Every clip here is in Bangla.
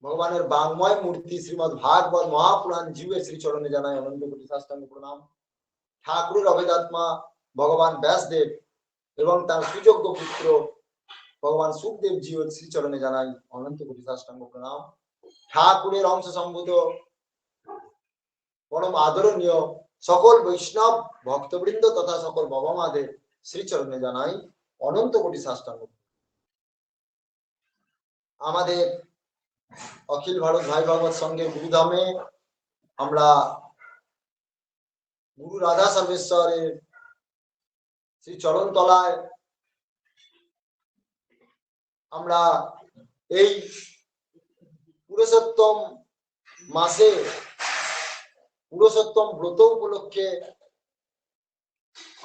ভগবানের বাংময় মূর্তি শ্রীমদ্ ভাগবত মহাপুরাণ জীবের শ্রীচরণে জানাই অনন্ত কোটি সাষ্টাঙ্গ প্রণাম। ঠাকুরের অভেদাত্মা ভগবান ব্যাসদেব এবং তার সুযোগ্য পুত্র ভগবান সুখদেব জিউর শ্রীচরণে জানাই অনন্ত কোটি সাষ্টাঙ্গ প্রণাম। ঠাকুরের অংশ সম্ভূত পরম আদরণীয় সকল বৈষ্ণব ভক্তবৃন্দ তথা সকল বাবা মাদের শ্রীচরণে জানাই অনন্ত কোটি সাষ্টাঙ্গ। আমাদের অখিল ভারত ভাই ভাগবত সঙ্গে গুরুধামে আমরা গুরু রাধা সর্বেশ্বরের শ্রী চরণ তলায় আমরা এই পুরুষোত্তম মাসে পুরুষোত্তম ব্রত উপলক্ষে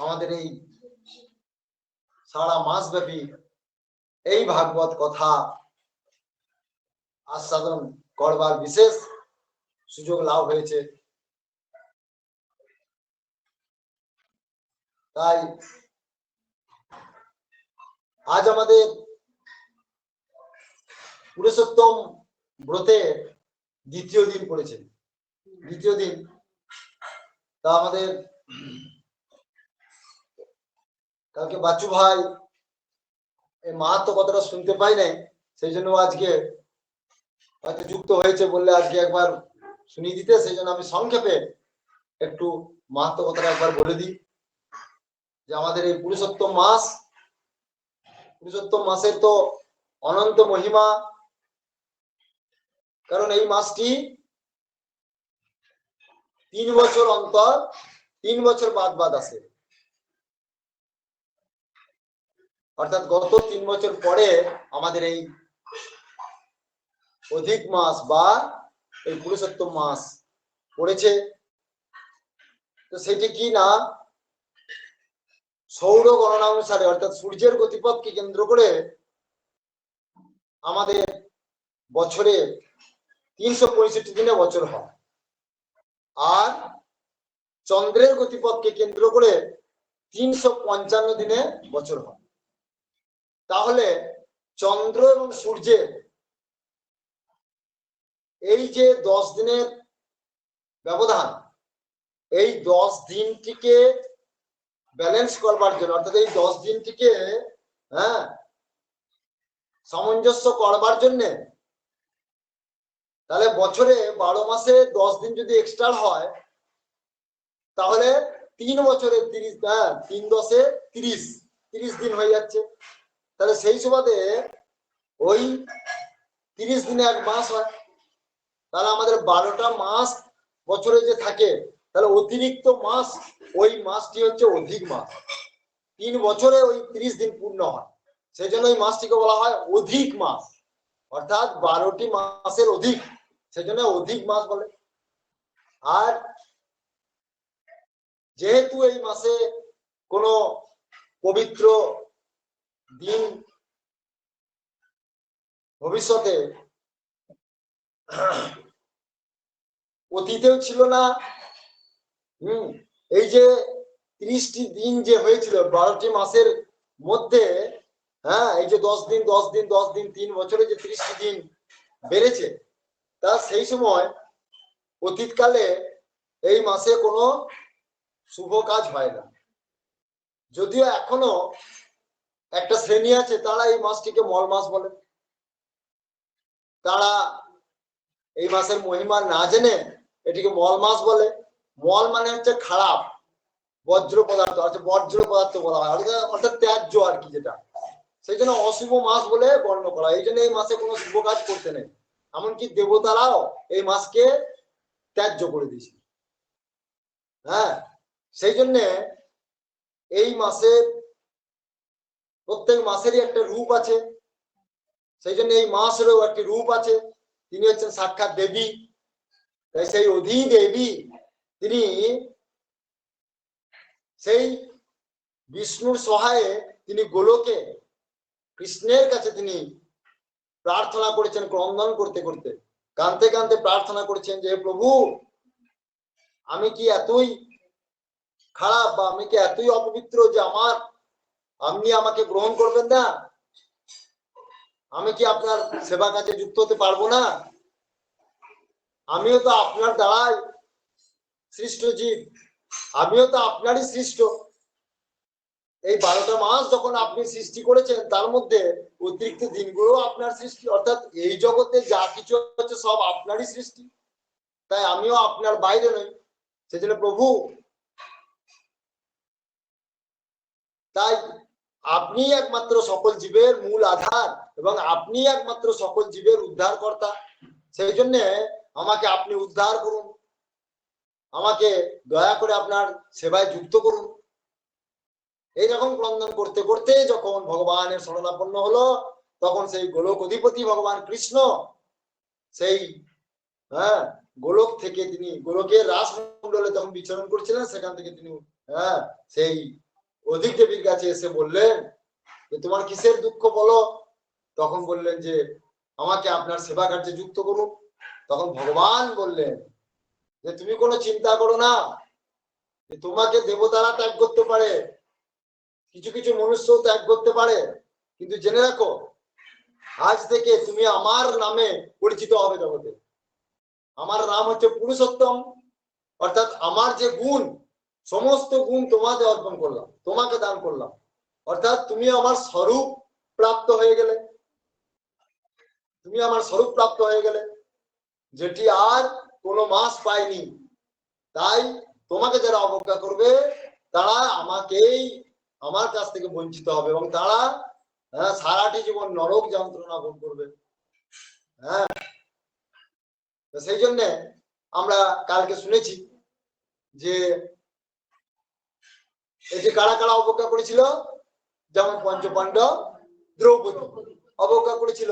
আমাদের এই সারা মাস ব্যাপী এই ভাগবত কথা আস্বাদন করবার বিশেষ সুযোগ লাভ হয়েছে। তাই আজ আমাদের পুরুষোত্তম ব্রতের দ্বিতীয় দিন পড়েছে। দ্বিতীয় দিন তা আমাদের কালকে বাচ্চু ভাই এই মাহাত্ম্য কথাটা শুনতে পাই নাই, সেই জন্য আজকে হয়তো যুক্ত হয়েছে বললে আজকে একবার শুনিয়ে দিতে, সেই জন্য আমি সংক্ষেপে একটু মাহাত্ম্য কথাটা একবার বলে দিই যে আমাদের এই পুরুষোত্তম মাসের তো অনন্ত মহিমা। কারণ এই মাসটি 3 বছর অন্তর 3 বছর বাদ আসে, অর্থাৎ গত 3 বছর পরে আমাদের এই অধিক মাস বা এই পুরুষোত্তম মাস পড়েছে। তো সেটি কি না, সৌর গণনা অনুসারে অর্থাৎ সূর্যের গতিপথকে কেন্দ্র করে আমাদের বছরে 365 দিনে বছর হয়, আর চন্দ্রের গতিপথকে কেন্দ্র করে 355 দিনে বছর হয়। তাহলে চন্দ্র এবং সূর্যের এই যে 10 দিনের ব্যবধান, এই 10 দিনটিকে ব্যালেন্স করবার জন্য অর্থাৎ এই 10 দিনটিকে সামঞ্জস্য করবার জন্য, তাহলে বছরে 12 মাসে 10 দিন যদি এক্সট্রা হয় তাহলে 3 বছরে 30 3 10 30 দিন হয়ে যাচ্ছে। তাহলে সেই সুবাদে ওই 30 দিনে এক মাস হয়। তাহলে আমাদের 12টা মাস বছরে যে থাকে, তাহলে অতিরিক্ত মাস ওই মাসটি হচ্ছে অধিক মাস। 3 বছরে ওই 30 দিন পূর্ণ হয়, সেই জন্য ওই মাসটিকে বলা হয় অধিক মাস, অর্থাৎ 12টি মাসের অধিক, সেজন্য অধিক মাস বলে। আর যেহেতু এই মাসে কোনো পবিত্র দিন ভবিষ্যতে অতীতেও ছিল না, এই যে 30টি দিন যে হয়েছিল 12টি মাসের মধ্যে, এই যে 10 দিন 10 দিন 10 দিন 3 বছরে যে 30টি দিন বেড়েছে, তা সেই সময় অতীতকালে এই মাসে কোনো শুভ কাজ হয় না। যদিও এখনো একটা শ্রেণী আছে, তারা এই মাসটিকে মল মাস বলে। তারা এই মাসের মহিমা না জেনে এটিকে মল মাস বলে। মল মানে হচ্ছে খারাপ, বজ্র পদার্থ, বর্জ্য পদার্থ বলা হয়, অর্থাৎ ত্যায্য আর কি, যেটা সেই জন্য অশুভ মাস বলে বর্ণ করা হয়। এই জন্য এই মাসে কোনো শুভ কাজ করতে নেই, এমনকি দেবতারাও এই মাসকে ত্যায্য করে দিয়েছে। সেই জন্যে এই মাসে প্রত্যেক মাসেরই একটা রূপ আছে, সেই জন্য এই মাসেরও একটি রূপ আছে, তিনি হচ্ছেন সাক্ষাৎ দেবী। তাই সেই অধিদেবী তিনি সেই বিষ্ণুর সহায়ে তিনি গোলকে কৃষ্ণের কাছে তিনি প্রার্থনা করেছেন, ক্রন্দন করতে করতে কাঁদতে কাঁদতে প্রার্থনা করেছেন যে প্রভু, আমি কি এতই খারাপ বা আমি কি এতই অপবিত্র যে আপনি আমাকে গ্রহণ করবেন না? আমি কি আপনার সেবা কাজে যুক্ত হতে পারবো না? আমিও তো আপনার দ্বারাই সৃষ্ট জীব, আমিও তো আপনারই সৃষ্ট। এই 12টা মাস যখন আপনি সৃষ্টি করেছেন, তার মধ্যে অতিরিক্ত দিনগুলো আপনার সৃষ্টি, অর্থাৎ এই জগতে যা কিছু হচ্ছে সব আপনারই সৃষ্টি। তাই আমিও আপনার বাইরে নই। সেজন্য প্রভু, তাই আপনি একমাত্র সকল জীবের মূল আধার এবং আপনি একমাত্র সকল জীবের উদ্ধারকর্তা। সেই জন্য আমাকে আপনি উদ্ধার করুন, আমাকে দয়া করে আপনার সেবায় যুক্ত করুন। এইরকম ক্রন্দন করতে করতে যখন ভগবানের শরণাপন্ন হলো, তখন সেই গোলক অধিপতি ভগবান কৃষ্ণ সেই গোলক থেকে তিনি গোলকের রাসমণ্ডলে তখন বিচরণ করছিলেন, সেখান থেকে তিনি সেই অধিক দেবীর কাছে এসে বললেন যে তোমার কিসের দুঃখ বলো। তখন বললেন যে আমাকে আপনার সেবা কার্যে যুক্ত করুন। তখন ভগবান বললেন যে তুমি কোনো চিন্তা করো না, যে তোমাকে দেবতারা ত্যাগ করতে পারে, কিছু কিছু মনুষ্য ত্যাগ করতে পারে, কিন্তু জেনে রাখো আজ থেকে তুমি আমার নামে পরিচিত হবে জগতে। আমার নাম হচ্ছে পুরুষোত্তম, অর্থাৎ আমার যে গুণ, সমস্ত গুণ তোমাকে অর্পণ করলাম, তোমাকে দান করলাম, অর্থাৎ তুমি আমার স্বরূপ প্রাপ্ত হয়ে গেলে, তুমি আমার স্বরূপ প্রাপ্ত হয়ে গেলে, যেটি আর কোনো মাস পায়নি। তাই তোমাকে যারা অবজ্ঞা করবে তারা আমাকেই, আমার কাছ থেকে বঞ্চিত হবে এবং তারা সারাটি জীবন নরক যন্ত্রণা ভোগ করবে। সেই জন্য আমরা কালকে শুনেছি যে এই যে কারা কারা অবজ্ঞা করেছিল, যেমন পঞ্চপাণ্ডব, দ্রৌপদী অবজ্ঞা করেছিল।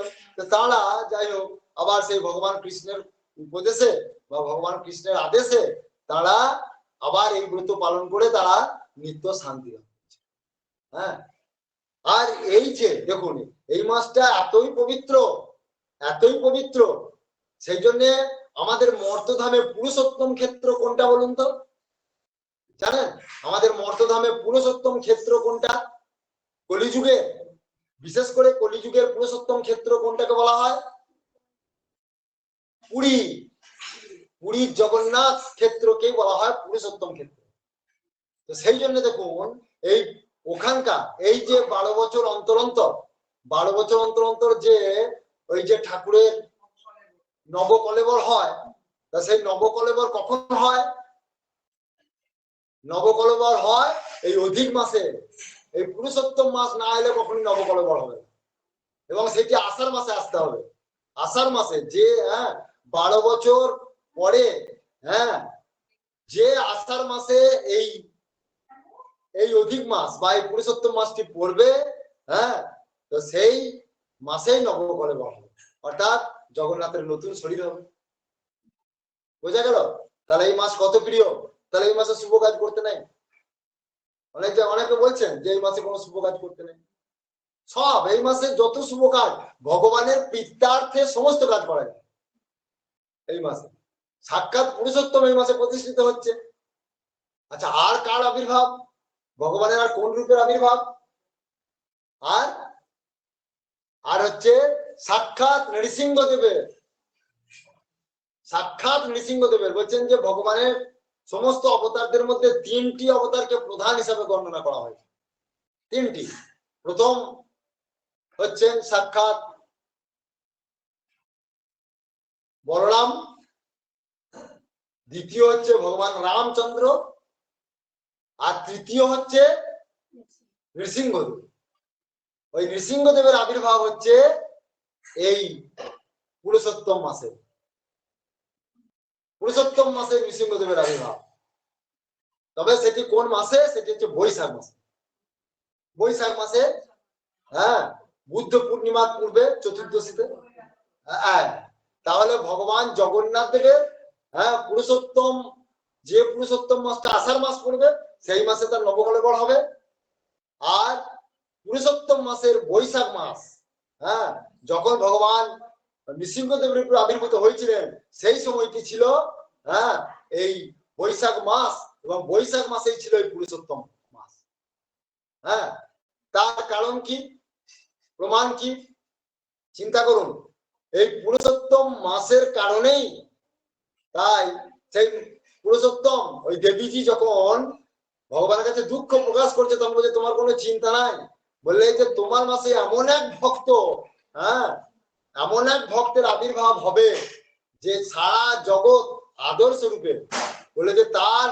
তারা যাই হোক আবার সেই ভগবান কৃষ্ণের উপদেশে বা ভগবান কৃষ্ণের আদেশে তারা আবার এই ব্রত পালন করে তারা নিত্য শান্তি লাভ করছে। আর এই যে দেখুন এই মাসটা এতই পবিত্র, এতই পবিত্র, সেই জন্য আমাদের মর্তধামে পুরুষোত্তম ক্ষেত্র কোনটা বলুন তো? জানেন আমাদের মর্তধামে পুরুষোত্তম ক্ষেত্র কোনটা? কলিযুগে, বিশেষ করে কলিযুগের পুরুষোত্তম ক্ষেত্র কোনটাকে বলা হয়? পুরী, পুরীর জগন্নাথ ক্ষেত্রকে বলা হয় পুরুষোত্তম ক্ষেত্র। তো সেই জন্য দেখুন এই ওখানকার এই যে 12 বছর অন্তর অন্তর, 12 বছর অন্তর অন্তর যে ওই যে ঠাকুরের নবকলেবর হয়, তা সেই নবকলেবর কখন হয়? নবকলেবর হয় এই অধিক মাসে। এই পুরুষোত্তম মাস না এলে কখনই নবকলেবর হবে, এবং সেটি আষাঢ় মাসে আসতে হবে। আষাঢ় মাসে যে 12 বছর পরে যে আষাঢ় মাসে এই এই অধিক মাস বা এই পুরুষোত্তম মাসটি পড়বে, তো সেই মাসেই নবকলেবর হবে, অর্থাৎ জগন্নাথের নতুন শরীর হবে। বোঝা গেল? তাহলে এই মাস কত প্রিয়, তাহলে এই মাসে শুভ কাজ করতে নেই। অনেকে বলছেন যে এই মাসে কোনো শুভ কাজ করতে নেই। সব এই মাসে যত শুভ কাজ, ভগবানের পিত্তার্থে সমস্ত কাজ করা যায় এই মাসে। সাক্ষাৎ পুরুষোত্তম এই মাসে প্রতিষ্ঠিত হচ্ছে। আচ্ছা, আর কার আবির্ভাব? ভগবানের আর কোন রূপের আবির্ভাব? আর আর হচ্ছে সাক্ষাৎ নৃসিংহদেবের। সাক্ষাৎ নৃসিংহদেবের বলছেন যে ভগবানের সমস্ত অবতারদের মধ্যে 3টি অবতারকে প্রধান হিসাবে বর্ণনা করা হয়েছে। 3টি। প্রথম হচ্ছেন সাক্ষাৎ বলরাম, দ্বিতীয় হচ্ছে ভগবান রামচন্দ্র, আর তৃতীয় হচ্ছে নৃসিংহদেব। ওই নৃসিংহদেবের আবির্ভাব হচ্ছে এই পুরুষোত্তম মাসে। পুরুষোত্তম মাসে নৃসিংহদেবের আবির্ভাব। তবে সেটি কোন মাসে? সেটি হচ্ছে বৈশাখ মাসে। বৈশাখ মাসে বুদ্ধ পূর্ণিমার পূর্বে চতুর্দশীতে। তাহলে ভগবান জগন্নাথ দেবের পুরুষোত্তম, যে পুরুষোত্তম মাসটা আষাঢ় মাস পড়বে সেই মাসে তার নবকলেবর হবে। আর পুরুষোত্তম মাসের বৈশাখ মাস, যখন ভগবান নৃসিংহদেবের উপর আবির্ভূত হয়েছিলেন সেই সময়টি ছিল এই বৈশাখ মাস, এবং বৈশাখ মাসেই ছিল এই পুরুষোত্তম মাস। তার কারণ কি, প্রমাণ কি? চিন্তা করুন, এই পুরুষোত্তম মাসের কারণেই তাই সেই পুরুষোত্তম ওই দেবীজি যখন ভগবানের কাছে দুঃখ প্রকাশ করছে তখন বলছে তোমার কোনো চিন্তা নাই, বললে যে তোমার মাসে এমন এক ভক্ত, হ্যাঁ এমন এক ভক্তের আবির্ভাব হবে যে সারা জগৎ আদর্শ রূপে, বলে যে তার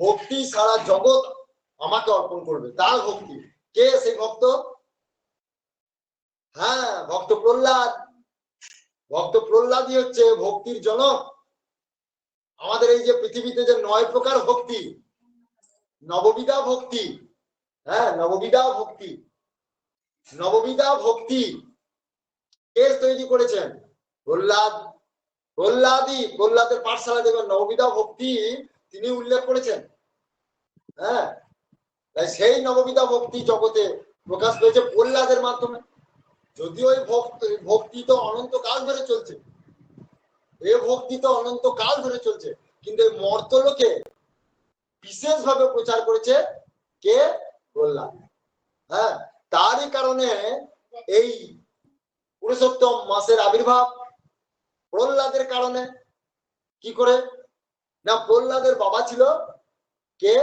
ভক্তি সারা জগৎ আমাকে অর্পণ করবে, তার ভক্তি। কে সেই ভক্ত? হ্যাঁ ভক্ত প্রহ্লাদ। ভক্ত প্রহ্লাদই হচ্ছে ভক্তির জনক। আমাদের এই যে পৃথিবীতে যে 9 প্রকার ভক্তি, নববিধা ভক্তি, হ্যাঁ নববিধা ভক্তি, নববিধা ভক্তি কে তৈরি করেছেন? প্রহ্লাদ। প্রহ্লাদের পাঠশালা দেখবেন নববিধা ভক্তি তিনি উল্লেখ করেছেন। হ্যাঁ তাই সেই নববিধা ভক্তি জগতে প্রকাশ পেয়েছে প্রহ্লাদের মাধ্যমে। যদিও এই ভক্তি তো অনন্তকাল ধরে চলছে, এ ভক্তি তো অনন্তকাল ধরে চলছে, কিন্তু এই মর্তলোকে বিশেষভাবে প্রচার করেছে কে? প্রহ্লাদ। হ্যাঁ তারই কারণে এই পুরুষোত্তম মাসের আবির্ভাব প্রহ্লাদের কারণে। কি করে না, প্রহ্লাদের বাবা ছিল কে?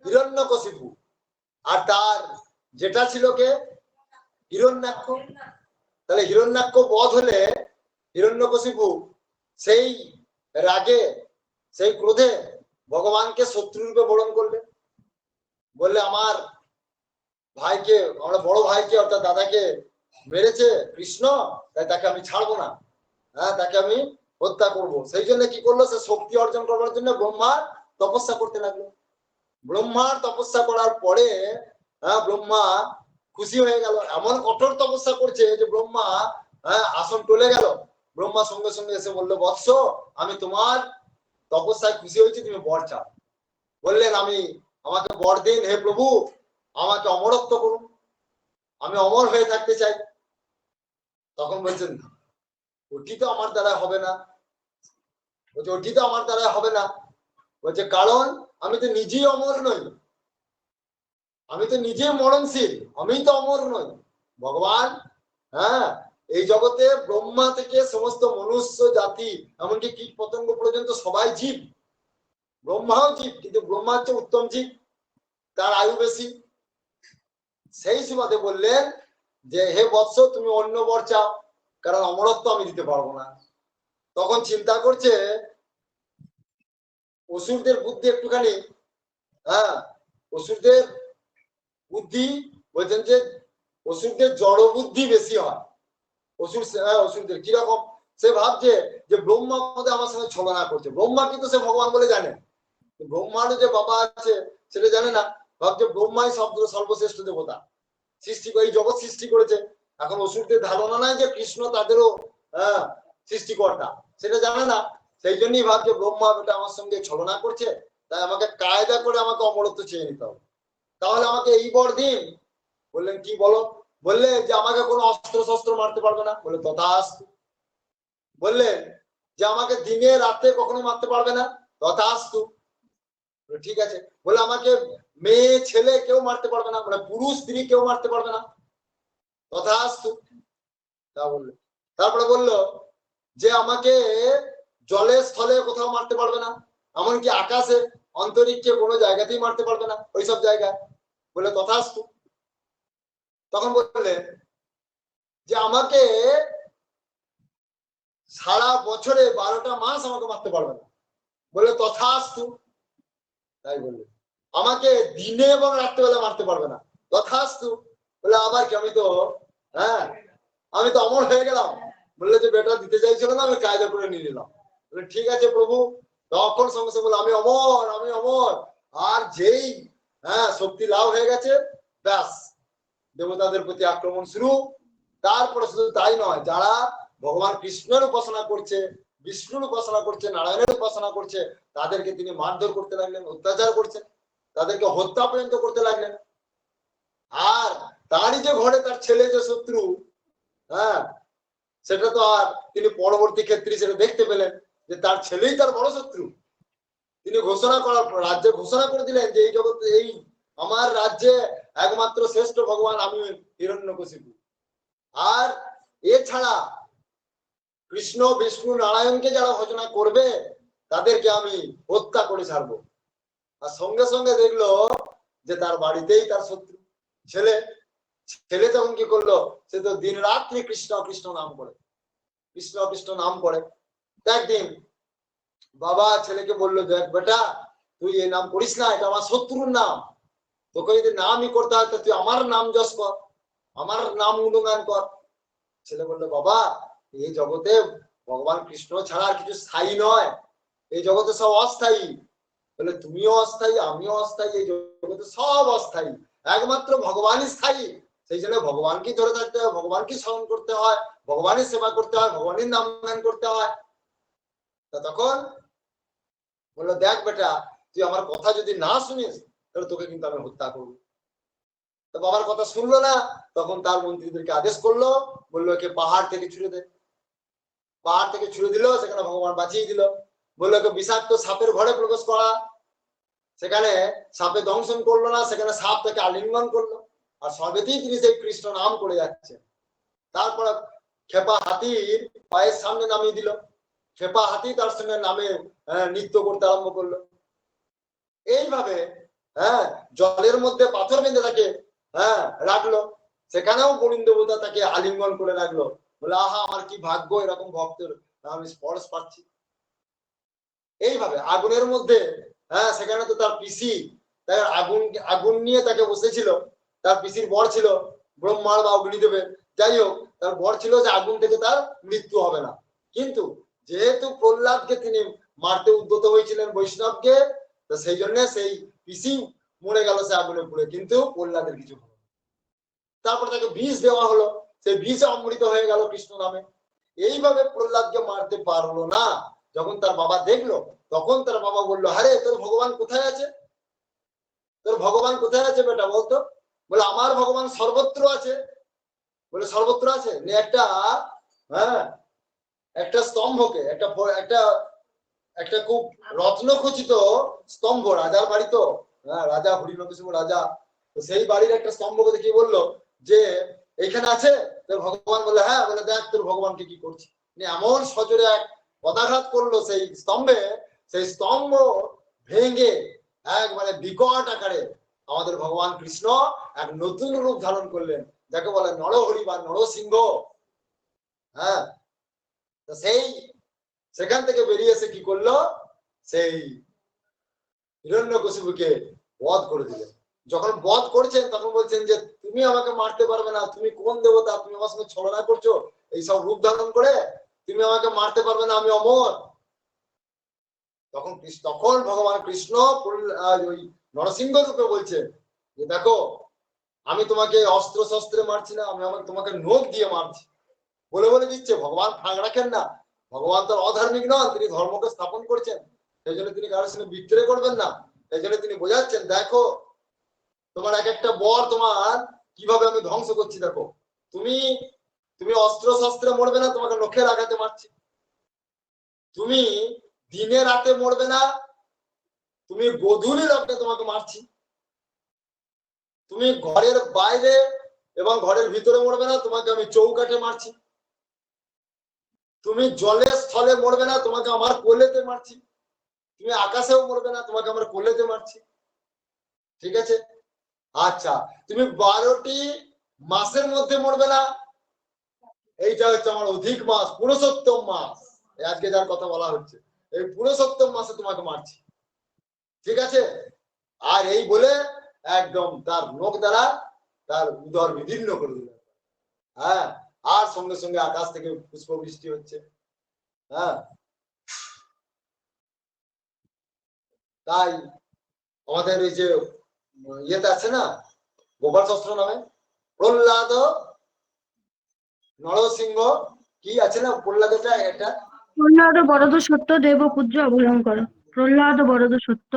হিরণ্যকশিপু। আর তার যেটা ছিল কে? হিরণ্যাক্ষ। তাহলে হিরণ্যাক্ষ বধ হলে হিরণ্যকশিপু সেই রাগে সেই ক্রোধে ভগবানকে শত্রুরূপে বরণ করবে, বললে আমার ভাইকে, আমরা বড় ভাইকে অর্থাৎ দাদাকে মেরেছে কৃষ্ণ, তাই তাকে আমি ছাড়বো না, হ্যাঁ তাকে আমি হত্যা করব। সেই জন্য কি করলো, সে শক্তি অর্জন করবার জন্য ব্রহ্মার তপস্যা করতে লাগলো। ব্রহ্মার তপস্যা করার পরে ব্রহ্মা খুশি হয়ে গেল, এমন কঠোর তপস্যা করছে যে ব্রহ্মা আসন টলে গেল। ব্রহ্মা সঙ্গে সঙ্গে এসে বললো, বৎস আমি তোমার তপস্যায় খুশি হয়েছি, তুমি বর চাও। বললেন আমি, আমাকে বর দিন হে প্রভু, আমাকে অমরত্ব করুন, আমি অমর হয়ে থাকতে চাই। তখন বলছেন ওটি তো আমার দ্বারা হবে না। বলছে ওটি তো আমার দ্বারা হবে না। বলছে কারণ আমি তো নিজেই অমর নই, আমি তো নিজে মরণশীল, আমি তো অমর নই। ভগবান হ্যাঁ এই জগতে ব্রহ্মা থেকে সমস্ত মনুষ্য জাতি এমনকি কীট পতঙ্গ পর্যন্ত সবাই জীব। ব্রহ্মাও জীব, কিন্তু ব্রহ্মা হচ্ছে উত্তম জীব, তার আয়ু বেশি। সেই সুবাদে বললেন যে হে বৎস তুমি অন্য বর চাও, কারণ অমরত্ব আমি দিতে পারবো না। তখন চিন্তা করছে অসুরদের বুদ্ধি একটুখানি, হ্যাঁ অসুরদের বুদ্ধি, বলছেন যে অসুরদের জড় বুদ্ধি বেশি হয়। অসুরদের কিরকম, সে ভাবছে যে ব্রহ্মা মধ্যে আমার সঙ্গে ছলনা করছে। ব্রহ্মা কিন্তু সে ভগবান বলে জানে, ব্রহ্মারও যে বাবা আছে সেটা জানে না। ভাবছে ব্রহ্মাই সর্বশ্রেষ্ঠ দেবতা, সৃষ্টি করে এই জগৎ সৃষ্টি করেছে। এখন অসুরদের ধারণা নাই যে কৃষ্ণ তাদেরও সৃষ্টিকর্তা, সেটা জানে না। সেই জন্যই ভাবছে ব্রহ্মা বেটা আমার সঙ্গে ছলনা করছে, তাই আমাকে কায়দা করে আমাকে অমরত্ব চেয়ে নিতে হবে। তাহলে আমাকে এই বর দিন। বললেন কি বলো? বললে যে আমাকে কোনো অস্ত্র শস্ত্র মারতে পারবে না। বলে তথাস্তু। বললেন যে আমাকে দিনে রাতে কখনো মারতে পারবে না। তথাস্তু। ঠিক আছে। বলে আমাকে মেয়ে ছেলে কেউ মারতে পারবে না, মানে পুরুষ স্ত্রী কেউ মারতে পারবে না। তথাস্তু। তা বললো, তারপরে বললো যে আমাকে জলে স্থলে কোথাও মারতে পারবে না, এমনকি আকাশে অন্তরিক্ষে কোনো জায়গাতেই মারতে পারবে না ওইসব জায়গায়। বলে তথাস্তু। তখন বললেন যে আমাকে সারা বছরে 12টা মাস আমাকে মারতে পারবে না। বলে তথাস্তু। তাই বললে আমাকে দিনে এবং রাত্রেবেলা মারতে পারবে না। তথাস্তু। বলে আবার কি, আমি তো আমি তো অমর হয়ে গেলাম। বললে যে বেটা দিতে চাইছিল না, আমি কায়দা করে নিয়ে নিলাম। বলে ঠিক আছে প্রভু। তখন সঙ্গে সঙ্গে বলে আমি অমর, আমি অমর। আর যেই শক্তি লাভ হয়ে গেছে, ব্যাস দেবতাদের প্রতি আক্রমণ শুরু। তারপরে শুধু তাই নয়, যারা ভগবান কৃষ্ণের উপাসনা করছে, বিষ্ণুর উপাসনা করছে, নারায়ণের উপাসনা করছে, তাদেরকে তিনি মারধর করতে লাগলেন, অত্যাচার করছেন, তাদেরকে হত্যা পর্যন্ত করতে লাগলেন। আর তারই যে ঘরে তার ছেলে যে শত্রু, সেটা তো আর তিনি পরবর্তী ক্ষেত্রে সেটা দেখতে পেলেন যে তার ছেলেই তার বড় শত্রু। তিনি ঘোষণা করার পর রাজ্যে ঘোষণা করে দিলেন যে এই জগতে এই আমার রাজ্যে একমাত্র শ্রেষ্ঠ ভগবান আমি হিরণ্যকশিপু। আর এছাড়া কৃষ্ণ বিষ্ণু নারায়ণকে যারা ভজনা করবে তাদেরকে আমি হত্যা করে ছাড়বো। আর সঙ্গে সঙ্গে দেখলো যে তার বাড়িতেই তার শত্রু ছেলে। ছেলে তখন কি করলো, সে তো দিন রাত্রি কৃষ্ণ কৃষ্ণ নাম করে, কৃষ্ণ কৃষ্ণ নাম করে। একদিন বাবা ছেলেকে বললো, দেখ বেটা, তুই এই নাম করিস না, এটা আমার শত্রুর নাম, তোকে যদি নামই করতে হয় তুই আমার নাম যশ কর, আমার নাম গুণগান কর। ছেলে বললো, বাবা এই জগতে ভগবান কৃষ্ণ ছাড়া আর কিছু স্থায়ী নয়, এই জগতে সব অস্থায়ী। বলে তুমিও অস্থায়ী, আমিও অস্থায়ী, এই জগতে সব অস্থায়ী, একমাত্র ভগবানই স্থায়ী। সেই জন্য ভগবানকেই ধরে থাকতে হয়, ভগবানকেই স্মরণ করতে হয়, ভগবানের সেবা করতে হয়, ভগবানের নাম গান করতে হয়। তখন বললো, দেখ বেটা, তুই আমার কথা যদি না শুনিস তাহলে তোকে কিন্তু আমি হত্যা করবো। তো বাবার কথা শুনলো না। তখন তার মন্ত্রীদেরকে আদেশ করলো, বললো একে পাহাড় থেকে ছুড়ে দে। পাহাড় থেকে ছুড়ে দিল, সেখানে ভগবান বাঁচিয়ে দিল। বললো একে বিষাক্ত সাপের ঘরে প্রবেশ করা, সেখানে সাপে দংশন করলো না, সেখানে সাপ তাকে আলিঙ্গন করলো, আর সবেতেই তিনি সেই কৃষ্ণ নাম করে যাচ্ছে। তারপর খেপা হাতির পায়ের সামনে নামিয়ে দিল, খেপা হাতি তার সঙ্গে নামে নৃত্য করতে আরম্ভ করলো। এইভাবে জলের মধ্যে পাথর বেঁধে তাকে রাখলো, সেখানেও বরুণ দেবতা তাকে আলিঙ্গন করে রাখলো। বলে আহা, আমার কি ভাগ্য, এরকম ভক্তের আমি স্পর্শ পাচ্ছি। এইভাবে আগুনের মধ্যে, সেখানে তো তার পিসি, তাই আগুন নিয়ে তাকে বসেছিল। তার পিসির বর ছিল ব্রহ্মার বা অগ্নিদেবের, যাই হোক, তার বর ছিল যে আগুন থেকে তার মৃত্যু হবে না। কিন্তু যেহেতু প্রহ্লাদকে তিনি মারতে উদ্যত হয়েছিলেন বৈষ্ণবকে, তো সেই জন্য সেই পিসি মরে গেল সে আগুনে পুড়ে, কিন্তু প্রহ্লাদের কিছু হলো। তারপর তাকে বিষ দেওয়া হলো, সেই বিষ অমৃত হয়ে গেল কৃষ্ণ নামে। এইভাবে প্রহ্লাদকে মারতে পারলো না। যখন তার বাবা দেখলো, তখন তার বাবা বললো, আরে তোর ভগবান কোথায় আছে, তোর ভগবান কোথায় আছে বেটা বলতো। বলে আমার ভগবান সর্বত্র আছে। বলে সর্বত্র আছে, একটা একটা স্তম্ভকে, একটা একটা খুব রত্নখচিত স্তম্ভ, রাজার বাড়ি তো, রাজা হরিণকেশব রাজা, তো সেই বাড়ির একটা স্তম্ভকে দেখিয়ে বললো যে এইখানে আছে। ভগবান বলে হ্যাঁ। বলে দেখ তোর ভগবানকে কি করছে। এমন সজোরে এক পদাঘাত করলো সেই স্তম্ভে, সেই স্তম্ভ ভেঙে একবারে বিকট আকারে আমাদের ভগবান কৃষ্ণ এক নতুন রূপ ধারণ করলেন, যাকে বলে নরহরি বা নরসিংহ। তো সেই সেখান থেকে বেরিয়ে এসে কি করলো, সেই হিরণ্যকশিপুকে বধ করে দিলেন। যখন বধ করছেন তখন বলছেন যে তুমি আমাকে মারতে পারবে না, তুমি কোন দেবতা, তুমি আমার সঙ্গে ছলনা করছো এইসব রূপ ধারণ করে, তুমি আমাকে মারতে পারবে না, আমি অমর। তখন ভগবান কৃষ্ণ ওই নরসিংহ রূপে বলছে যে দেখো, আমি তোমাকে অস্ত্র শস্ত্রে মারছি না, আমি তোমাকে নখ দিয়ে মারছি। বলে বলে দিচ্ছে, ভগবান ফাঁক রাখেন না। ভগবান তো অধার্মিক নন, তিনি ধর্মকে স্থাপন করছেন, সেই জন্য তিনি কারোর সঙ্গে বিদ্রোহ করবেন না। সেই জন্য তিনি বোঝাচ্ছেন, দেখো তোমার এক একটা বর তোমার কিভাবে আমি ধ্বংস করছি, দেখো তুমি তুমি অস্ত্র শস্ত্রে মরবে না, তোমাকে নখের আঘাতে মারছি। তুমি দিনে রাতে মরবে না, তুমি গোধূলি লগ্নে তোমাকে মারছি। তুমি ঘরের বাইরে এবং ঘরের ভিতরে মরবে না, তোমাকে আমি চৌকাঠে মারছি। তুমি জলে স্থলে মরবে না, তোমাকে আমার কোলেতে মারছি। তুমি আকাশেও মরবে না, তোমাকে আমার কোলেতে মারছি। ঠিক আছে, আচ্ছা তুমি 12টি মাসের মধ্যে মরবে না, এইটা হচ্ছে আমার অধিক মাস, পুরুষোত্তম মাস, আজকে যার কথা বলা হচ্ছে, এই পুরুষোত্তম মাসে তোমাকে মারছি। ঠিক আছে, আর এই বলে একদম তার নখ দ্বারা তার উদর বিদীর্ণ করে দিল। আর সঙ্গে সঙ্গে আকাশ থেকে পুষ্প বৃষ্টি হচ্ছে। তাই আমাদের এই যে ইয়েতে আছে না, গোপাল শাস্ত্র নামে প্রহ্লাদ নরসিংহ, কি আছে না প্রহ্লাদটা, এটা প্রহ্লাদ বরদ সত্য দেব পূজ্য অভয়ঙ্কর। প্রহ্লাদ বরদ সত্য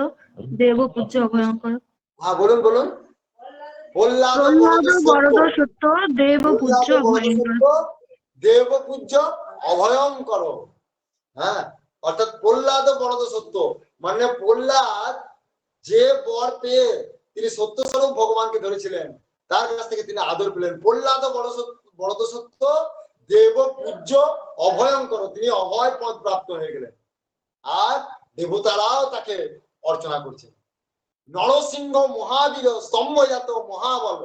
দেব পূজ্য অভয়ঙ্কর। হ্যাঁ বলুন বলুন। প্রহ্লাদ বরদ সত্য দেব পূজ্য অভয়ঙ্কর। দেব পূজ্য অভয়ঙ্কর। অর্থাৎ প্রহ্লাদ বরদ সত্য, মানে প্রহ্লাদ যে বর পেয়ে তিনি সত্য স্বরূপ ভগবানকে ধরেছিলেন, তার কাছ থেকে তিনি আদর পেলেন। প্রহ্লাদ বরদ সত্য দেব পূজ্য অভয়ঙ্কর, তিনি অভয় পদ প্রাপ্ত হয়ে গেলেন, আর দেবতারাও তাকে অর্চনা করছেন। নরসিংহ মহাবীর স্তম্ভজাত মহাবল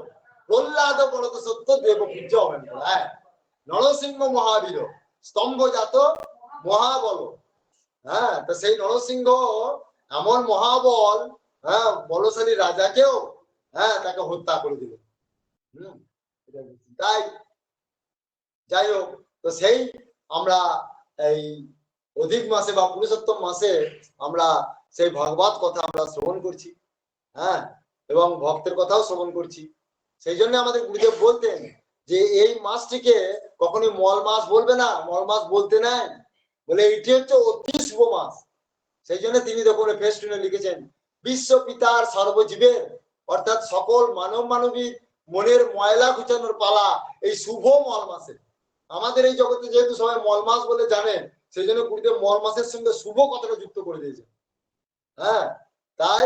প্রহ্লাদ বরদ সত্য দেব পূজ্য অভয়ঙ্কর। হ্যাঁ, নরসিংহ মহাবীর স্তম্ভজাত মহাবল। হ্যাঁ, তো সেই নরসিংহ এমন মহাবল, হ্যাঁ, বলশালী রাজাকেও, হ্যাঁ, তাকে হত্যা করে দিল। তাই যাই হোক, তো সেই আমরা এই অধিক মাসে বা পুরুষোত্তম মাসে আমরা সেই ভগবত কথা আমরা শ্রবণ করছি, হ্যাঁ, এবং ভক্তের কথাও শ্রবণ করছি। সেই জন্য আমাদের গুরুদেব বলতেন যে এই মাসটিকে কখনোই মল মাস বলবে না, মল মাস বলতে নাই, বলে এটি হচ্ছে অতি শুভ মাস। সেই জন্য তিনি দেখুন ফেস্টুনে লিখেছেন, বিশ্ব পিতার সর্বজীবের অর্থাৎ সকল মানব মানবীর মনের ময়লা ঘুচানোর পালা এই শুভ মল মাসে। আমাদের এই জগতে যেহেতু সবাই মল মাস বলে জানেন, সেই জন্য গুরুদেব মল মাসের সঙ্গে শুভ কথাটা যুক্ত করে দিয়েছেন। হ্যাঁ, তাই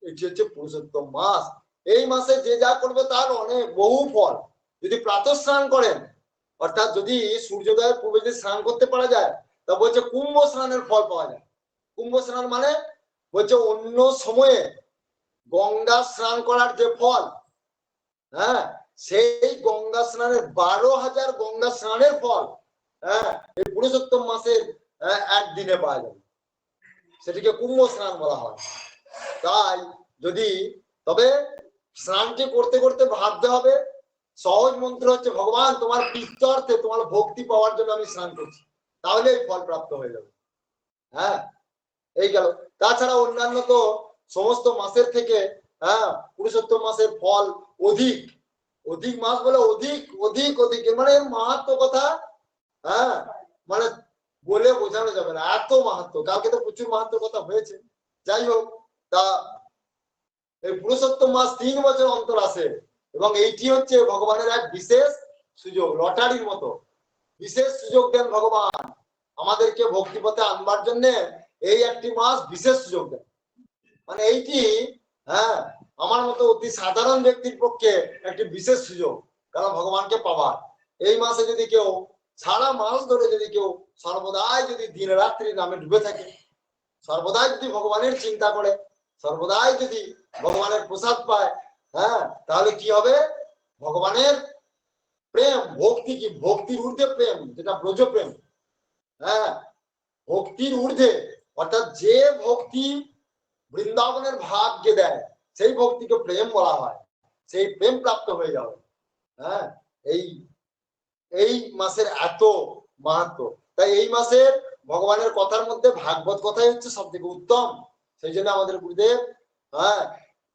এটি হচ্ছে পুরুষোত্তম মাস। এই মাসে যে যা করবে তার অনেক বহু ফল। যদি প্রাতঃ স্নান করেন, অর্থাৎ যদি সূর্যোদয়ের পূর্বে যদি স্নান করতে পারা যায়, তা বলছে কুম্ভ স্নানের ফল পাওয়া যায়। কুম্ভ স্নান মানে বলছে অন্য সময়ে গঙ্গা স্নান করার যে ফল, হ্যাঁ, সেই গঙ্গা স্নানের 12,000 গঙ্গা স্নানের ফল, হ্যাঁ, এই পুরুষোত্তম মাসের একদিনে পাওয়া যাবে। সেটিকে কুম্ভ স্নান বলা হয়। তাই যদি, তবে স্নানটি করতে করতে ভাবতে হবে, সহজ মন্ত্র হচ্ছে ভগবান তোমার প্রীত্যর্থে তোমার ভক্তি পাওয়ার জন্য আমি স্নান করছি, তাহলে এই ফল প্রাপ্ত হয়ে যাবে। হ্যাঁ, এই গেল। তাছাড়া অন্যান্য তো সমস্ত মাসের থেকে, হ্যাঁ, পুরুষোত্তম মাসের ফল অধিক। অধিক মাস বলে অধিক অধিক অধিক, মানে মাহাত্ম্য কথা, হ্যাঁ, মানে বলে বোঝানো যাবে না, এত মাহাত্ম্য। কালকে তো প্রচুর মাহাত্ম্য কথা হয়েছে। যাই হোক, তা এই পুরুষোত্তম মাস 3 বছর অন্তর আসে, এবং এইটি হচ্ছে ভগবানের এক বিশেষ সুযোগ, লটারির মতো বিশেষ সুযোগ দেন ভগবান আমাদেরকে ভক্তি পথে আনবার জন্য। এই একটি মাস বিশেষ সুযোগ দেন, মানে এইটি, হ্যাঁ, আমার মতো অতি সাধারণ ব্যক্তির পক্ষে একটি বিশেষ সুযোগ, কারণ ভগবানকে পাওয়ার। এই মাসে যদি কেউ সারা মাস ধরে যদি কেউ সর্বদাই যদি দিন রাত্রি নামে ডুবে থাকে, সর্বদাই যদি ভগবানের চিন্তা করে, সর্বদাই যদি ভগবানের প্রসাদ পায়, হ্যাঁ, তাহলে কি হবে? ভগবানের প্রেম, ভক্তি, কি ভক্তির ঊর্ধ্বে প্রেম, যেটা ব্রজ প্রেম, হ্যাঁ, ভক্তির ঊর্ধ্বে, অর্থাৎ যে ভক্তি বৃন্দাবনের ভাগ্যে দেয়, সেই ভক্তিকে প্রেম বলা হয়। সেই প্রেম প্রাপ্ত হয়ে যাবে। হ্যাঁ, এই এই মাসের এত মাহাত্ম্য। তাই এই মাসের ভগবানের কথার মধ্যে ভাগবত কথাই হচ্ছে সব থেকে উত্তম। সেই জন্য আমাদের গুরুদেব, হ্যাঁ,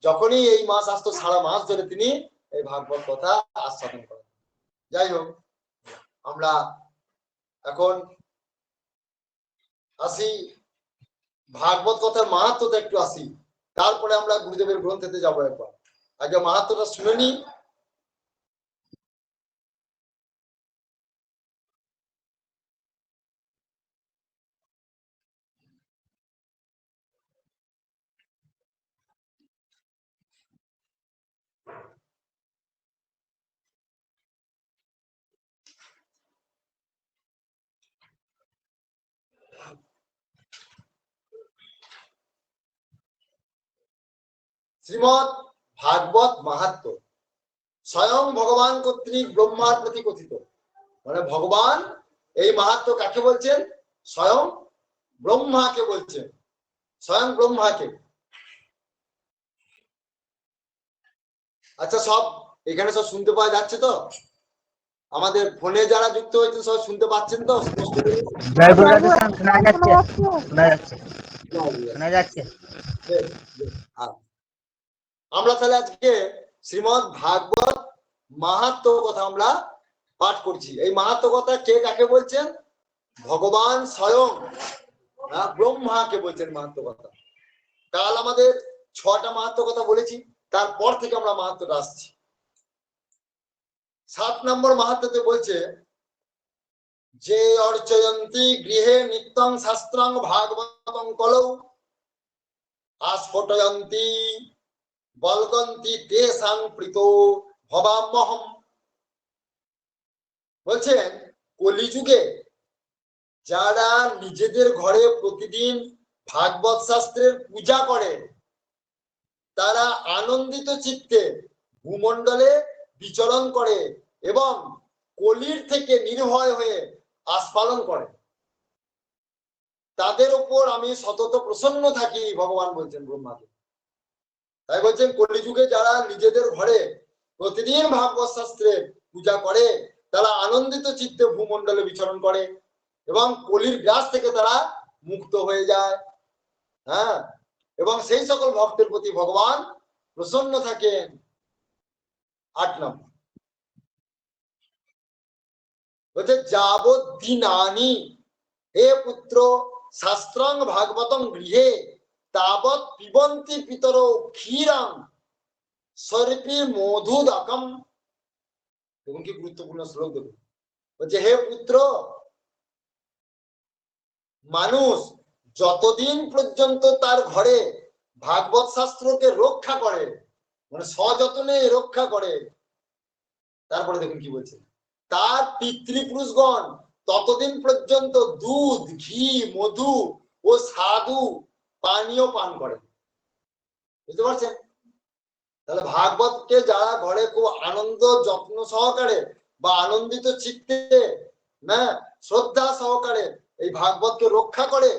যখনই এই মাস আসতো সারা মাস ধরে তিনি এই ভাগবত কথা আস্বাদন করেন। যাই হোক, আমরা এখন আসি ভাগবত কথার মাহাত্ম্যটা একটু আসি, তারপরে আমরা গুরুদেবের গ্রন্থেতে যাবো। একবার আগে মাহাত্ম্যটা শুনে নি। শ্রীমৎ ভাগবত মাহাত্ম্য স্বয়ং ভগবান কর্তৃক ব্রহ্মার প্রতি কথিত। মানে ভগবান এই মাহাত্ম্য কাকে বলছেন? স্বয়ং ব্রহ্মাকে বলছেন, স্বয়ং ব্রহ্মাকে। আচ্ছা, সব এখানে সব শুনতে পাওয়া যাচ্ছে তো? আমাদের ফোনে যারা যুক্ত হয়েছে সব শুনতে পাচ্ছেন তো? আমরা তাহলে আজকে শ্রীমৎ ভাগবত মাহাত্ম্য কথা আমরা পাঠ করছি। এই মাহাত্ম্য কথা কে কাকে বলছেন? ভগবান স্বয়ং ব্রহ্মাকে বলছেন মাহাত্ম্য কথা। কাল আমাদের 6টা মাহাত্ম্য কথা বলেছি, তারপর থেকে আমরা মাহাত্ম্যটা আসছি। 7 নম্বর মাহাত্ম্যতে বলছে যে অর্চয়ন্তি গৃহে নিত্যং শাস্ত্রং ভাগবতং কলৌ আস্ফোটয়ন্তি বলগন্তি তেষাং প্রীতো ভবাম্যহম। বলছেন কলিযুগে যারা নিজেদের ঘরে প্রতিদিন ভাগবত শাস্ত্রের পূজা করে তারা আনন্দিত চিত্তে ভূমণ্ডলে বিচরণ করে এবং কলির থেকে নির্ভয় হয়ে আস্ফালন করে। তাদের উপর আমি সতত প্রসন্ন থাকি, ভগবান বলছেন ব্রহ্মাকে। তাই বলছেন কলিযুগে যারা নিজেদের ঘরে প্রতিদিন ভাগবত শাস্ত্রের পূজা করে তারা আনন্দিত চিত্তে ভূমণ্ডলে বিচরণ করে এবং কলির গ্রাস থেকে তারা মুক্ত হয়ে যায়। হ্যাঁ, এবং সেই সকল ভক্তের প্রতি ভগবান প্রসন্ন থাকেন। 8 নম্বর বলছে যাবৎ দিনানি হে পুত্র শাস্ত্রং ভাগবতং গৃহে তাবৎ পিবন্তি পিতর ক্ষীরং সর্পি মধুদকম। দেখুন কি গুরুত্বপূর্ণ শ্লোক, দেখুন বলছে হে পুত্র, মানুষ যতদিন পর্যন্ত তার ঘরে ভাগবত শাস্ত্রকে রক্ষা করে, মানে সযত্নে রক্ষা করে, তারপরে দেখুন কি বলছে, তার পিতৃপুরুষগণ ততদিন পর্যন্ত দুধ, ঘি, মধু ও স্বাদু পানীয় পান করে। বুঝতে পারছেন? তাহলে ভাগবতকে যারা ঘরে খুব আনন্দ যত্ন সহকারে বা আনন্দিত চিত্তে না শ্রদ্ধা সহকারে এই ভাগবতকে রক্ষা করে,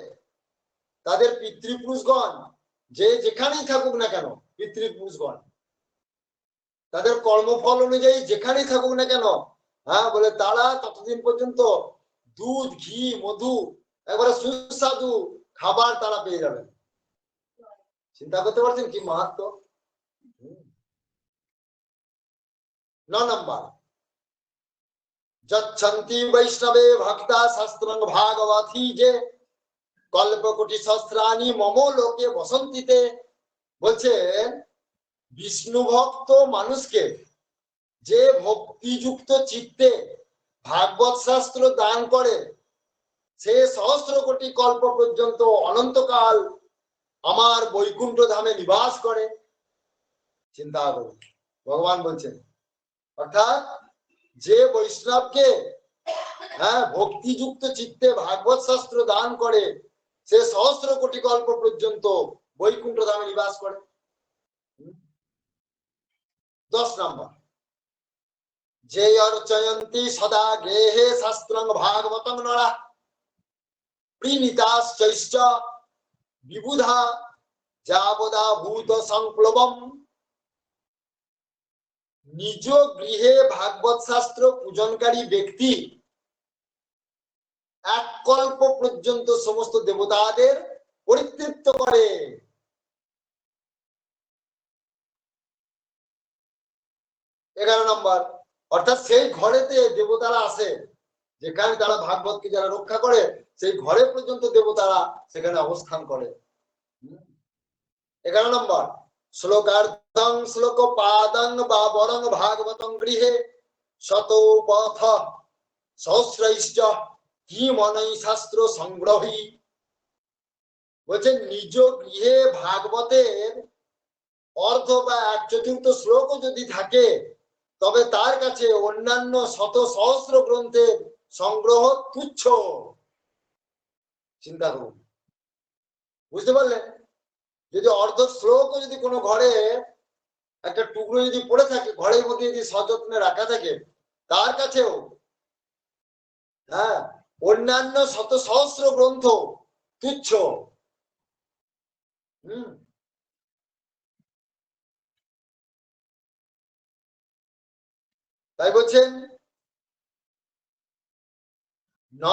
তাদের পিতৃপুরুষগণ যে যেখানেই থাকুক না কেন, পিতৃপুরুষগণ তাদের কর্মফল অনুযায়ী যেখানেই থাকুক না কেন, হ্যাঁ বলে তারা ততদিন পর্যন্ত দুধ, ঘি, মধু একবারে সুস্বাদু খাবার তারা পেয়ে যাবেন। চিন্তা করতে পারছেন কি মাহাত্ম। 9 নম্বর যচ্ছন্তি বৈষ্ণবে ভক্তা শাস্ত্রং ভাগবতী যে কল্পকোটি সহস্রাণি মম লোকে বসন্তিতে। বলছেন বিষ্ণু ভক্ত মানুষকে যে ভক্তিযুক্ত চিত্তে ভাগবত শাস্ত্র দান করে সে সহস্র কোটি কল্প পর্যন্ত অনন্তকাল আমার বৈকুণ্ঠ ধামে নিবাস করে। চিন্তা করুন, ভগবান বলছেন অর্থাৎ যে বৈষ্ণবকে হ্যাঁ ভক্তিযুক্ত চিত্তে ভাগবত শাস্ত্র দান করে সে সহস্র কোটি কল্প পর্যন্ত বৈকুণ্ঠ ধামে নিবাস করে। 10 নম্বর যে অর্চয়ন্তি সদা গৃহে শাস্ত্রং ভাগবতং নরা প্রিণীতাশ্চৈশ্চ বিবুধা যাবদা ভূত সংপ্লবম। নিজ গৃহে ভাগবত শাস্ত্র পূজনকারী ব্যক্তি এক কল্প পর্যন্ত সমস্ত দেবতাদের পরিতৃপ্ত করে। এগারো নম্বর অর্থাৎ সেই ঘরেতে দেবতারা আসে যেখানে তারা ভাগবতকে যারা রক্ষা করে সেই ঘরে পর্যন্ত দেবতারা সেখানে অবস্থান করে। 11 নম্বর শ্লোকার্থং শ্লোক পাদং বা বরং ভাগবতং গৃহে শতপথ সহস্রৈশ্চ কি মনৈ শাস্ত্র সংগ্রহী। বলছেন নিজ গৃহে ভাগবতের অর্ধ বা 1/4 শ্লোকও যদি থাকে তবে তার কাছে অন্যান্য শত সহস্র গ্রন্থের সংগ্রহ তুচ্ছ। চিন্তা করুন, বুঝতে পারলেন? যদি অর্ধ শ্লোকও যদি কোনো ঘরে একটা টুকরো যদি পড়ে থাকে, ঘরের মধ্যে যদি সযত্নে রাখা থাকে, তার কাছেও হ্যাঁ অন্যান্য শত সহস্র গ্রন্থ তুচ্ছ। তাই বলছেন ন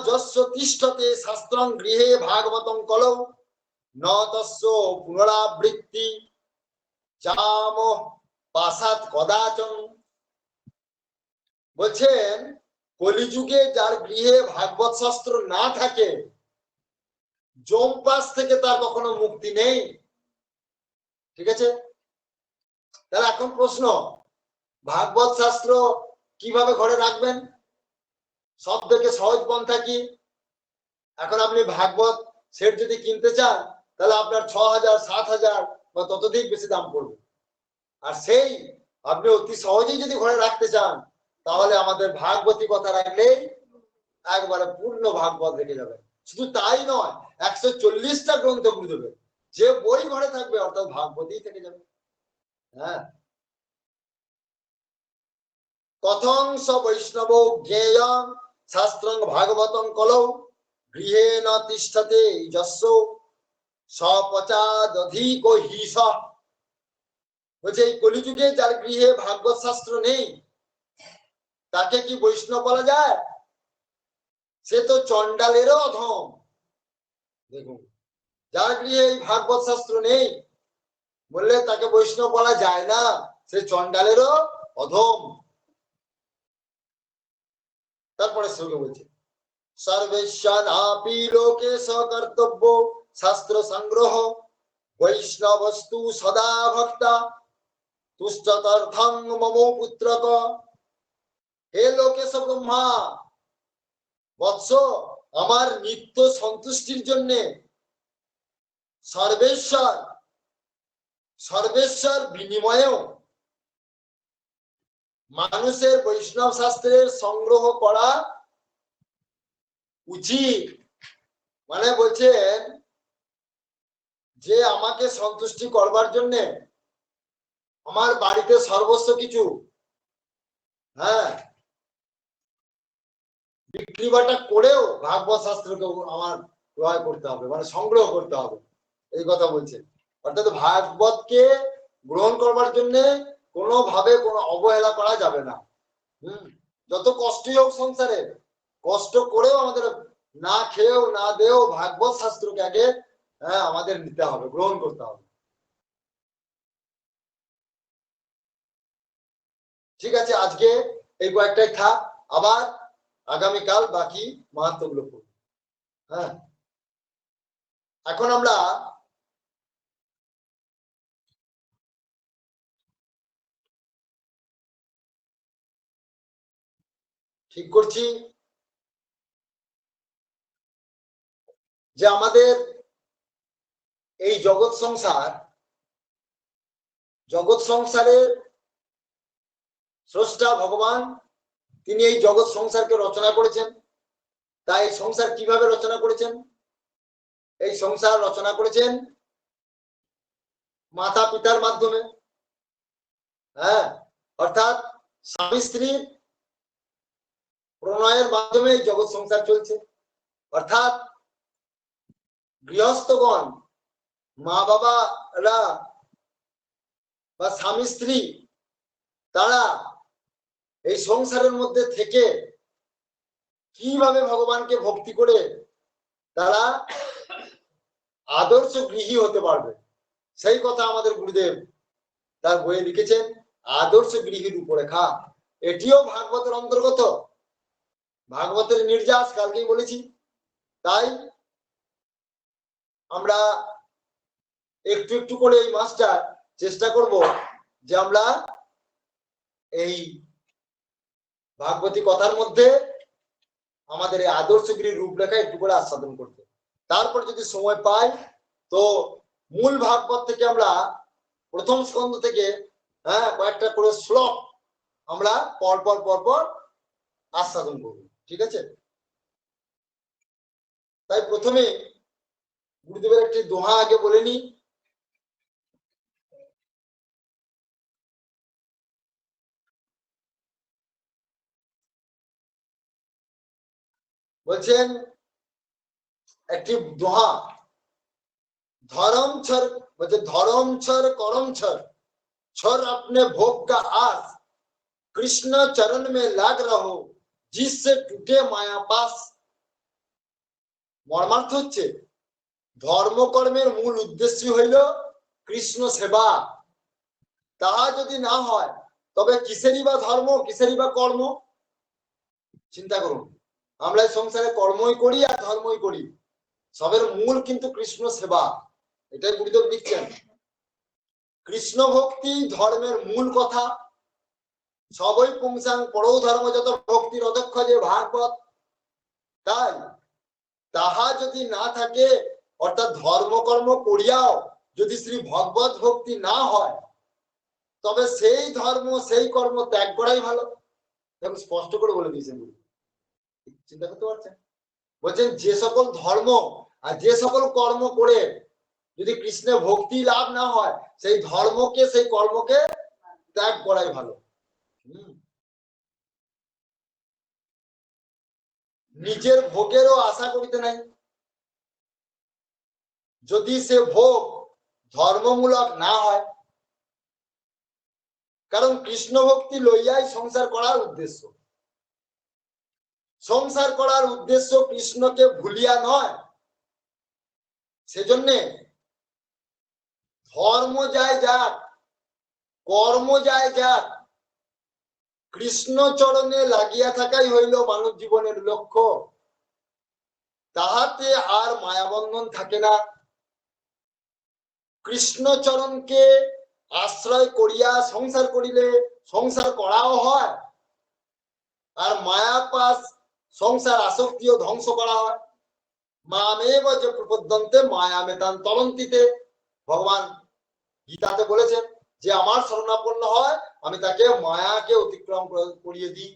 যস্য তিষ্ঠতে শাস্ত্রং গৃহে ভাগবতং কলৌ ন তস্য পুনরাবৃত্তি জাম পাসাত কদাচন। বলছেন কলিযুগে যার গৃহে ভাগবত শাস্ত্র না থাকে যমপাস থেকে তার কখনো মুক্তি নেই। ঠিক আছে? তাহলে এখন প্রশ্ন, ভাগবত শাস্ত্র কিভাবে ঘরে রাখবেন? সব থেকে সহজ পন্থা কি? এখন আপনি ভাগবত সেট যদি কিনতে চান তাহলে আপনার 6,000 7,000 বা ততোধিক বেশি দাম পড়বে। আর সেই আপনি অতি সহজেই যদি ঘরে রাখতে চান তাহলে আমাদের ভাগবতী কথা রাখলেই একবারে পূর্ণ ভাগবত রেখে যাবে। শুধু তাই নয়, 140টা গ্রন্থ গুরুদেবের যে বই ঘরে থাকবে অর্থাৎ ভাগবতী থেকে যাবে। হ্যাঁ, কথং স বৈষ্ণব জ্ঞেয়ং শাস্ত্রং ভাগবতং কলৌ গৃহে ন তিষ্ঠতে যস্য সপচাদধিক হিস। বলছে এই কলিযুগে যার গৃহে ভাগবত শাস্ত্র নেই তাকে কি বৈষ্ণব বলা যায়? সে তো চণ্ডালেরও অধম। দেখুন, যার গৃহে এই ভাগবত শাস্ত্র নেই বললে তাকে বৈষ্ণব বলা যায় না, সে চণ্ডালেরও অধম। তারপরে শ্লোকে বলছে সর্বেশানাপি লোকে সকর্তব্য শাস্ত্র সংগ্রহ বৈষ্ণবস্তু সদা ভক্তা তুষ্টতর্থং মম পুত্রক। হে লোকেশ ব্রহ্মা, বৎস, আমার নিত্য সন্তুষ্টির জন্য সর্বেশ্বর সর্বেশ্বর বিনিময়েও মানুষের বৈষ্ণব শাস্ত্রের সংগ্রহ করা উচিত। মানে বলছেন যে আমাকে সন্তুষ্টি করবার জন্য আমার বাড়িতে সর্বস্ব কিছু বিক্রি বাটা করেও ভাগবত শাস্ত্রকে আমার ক্রয় করতে হবে, মানে সংগ্রহ করতে হবে, এই কথা বলছেন। অর্থাৎ ভাগবতকে গ্রহণ করবার জন্য কোনোভাবে কোনো অবহেলা করা যাবে না। যত কষ্টই হোক সংসারে, কষ্ট করেও আমাদের না খেয়েও না দেও ভাগবত শাস্ত্রকে আগে আমাদের নিতে হবে, গ্রহণ করতে হবে। ঠিক আছে, আজকে এই কয়েকটাই থাক, আবার আগামীকাল বাকি মাহাত্ম্যগুলো পড়ব। হ্যাঁ, এখন আমরা ঠিক করছি যে আমাদের এই জগৎ সংসারের স্রষ্টা ভগবান, তিনি এই জগৎ সংসারকে রচনা করেছেন। তাই সংসার কিভাবে রচনা করেছেন? এই সংসার রচনা করেছেন মাতা পিতার মাধ্যমে। হ্যাঁ, অর্থাৎ স্বামী স্ত্রীর প্রণয়ের মাধ্যমে এই জগৎ সংসার চলছে। অর্থাৎ গৃহস্থগণ, মা বাবারা বা স্বামী স্ত্রী, তারা এই সংসারের মধ্যে থেকে কিভাবে ভগবানকে ভক্তি করে তারা আদর্শ গৃহী হতে পারবে, সেই কথা আমাদের গুরুদেব তার বইয়ে লিখেছেন, আদর্শ গৃহী রূপরেখা। এটিও ভাগবতের অন্তর্গত, ভাগবতের নির্যাস, কালকেই বলেছি। তাই আমরা একটু একটু করে এই মাসটা চেষ্টা করব যে আমরা এই ভাগবতী কথার মধ্যে আমাদের এই আদর্শ গৃহী রূপরেখা একটু করে আস্বাদন করতে। তারপর যদি সময় পাই তো মূল ভাগবত থেকে আমরা প্রথম স্কন্ধ থেকে কয়েকটা করে শ্লোক আমরা পরপর আস্বাদন করব। ঠিক আছে? তাই প্রথমে গুরুদেবের একটি দোহা আগে বলে নি। বলছেন একটি দোহা, धर्म छर, बच्चे धर्म छर करम छर, छर अपने भोग का आस, कृष्ण चरण में लाग रहो जिससे टूटे माया पास। মর্মার্থ হচ্ছে ধর্মকর্মের মূল উদ্দেশ্য হইল কৃষ্ণ সেবা। তাহা যদি না হয় তবে কিসেরই বা ধর্ম, কিসেরই বা কর্ম? চিন্তা করুন, আমরা সংসারে কর্মই করি আর ধর্মই করি, সবের মূল কিন্তু কৃষ্ণ সেবা। এটাই গুরুদেব লিখছেন, কৃষ্ণ ভক্তি ধর্মের মূল কথা। সবই পুংসাং পরৌ ধর্ম যত ভক্তির অধ্যক্ষ যে ভাগবত। তাই তাহা যদি না থাকে, অর্থাৎ ধর্মকর্ম করিয়াও যদি শ্রী ভগবত ভক্তি না হয়, তবে সেই ধর্ম সেই কর্ম ত্যাগ করাই ভালো। দেখুন স্পষ্ট করে বলে দিয়েছেন, চিন্তা করতে পারছেন? বলছেন যে সকল ধর্ম আর যে সকল কর্ম করে যদি কৃষ্ণের ভক্তি লাভ না হয়, সেই ধর্মকে সেই কর্মকে ত্যাগ করাই ভালো। নিজের ভোগেরও আশা করিতে নাই, যদি সে ভোগ ধর্মমূলক না হয়। কারণ কৃষ্ণ ভক্তি লইয়াই সংসার করার উদ্দেশ্য। সংসার করার উদ্দেশ্য কৃষ্ণকে ভুলিয়া নয়। সেজন্যে ধর্ম যায় যাক, কর্ম যায় যাক, কৃষ্ণ চরণে লাগিয়া থাকাই হইল মানব জীবনের লক্ষ্য। তাহাতে আর মায়াবন্ধন থাকে না। কৃষ্ণ চরণকে আশ্রয় করিয়া সংসার করিলে সংসার করাও হয়, আর মায়া পাশ সংসার আসক্তিও ধ্বংস করা হয়। মামেব যে প্রপদ্যন্তে মায়া মেতান তরন্তিতে, ভগবান গীতাতে বলেছেন যে আমার শরণাপন্ন হয় আমি তাকে মায়াকে অতিক্রম করিয়ে দিই,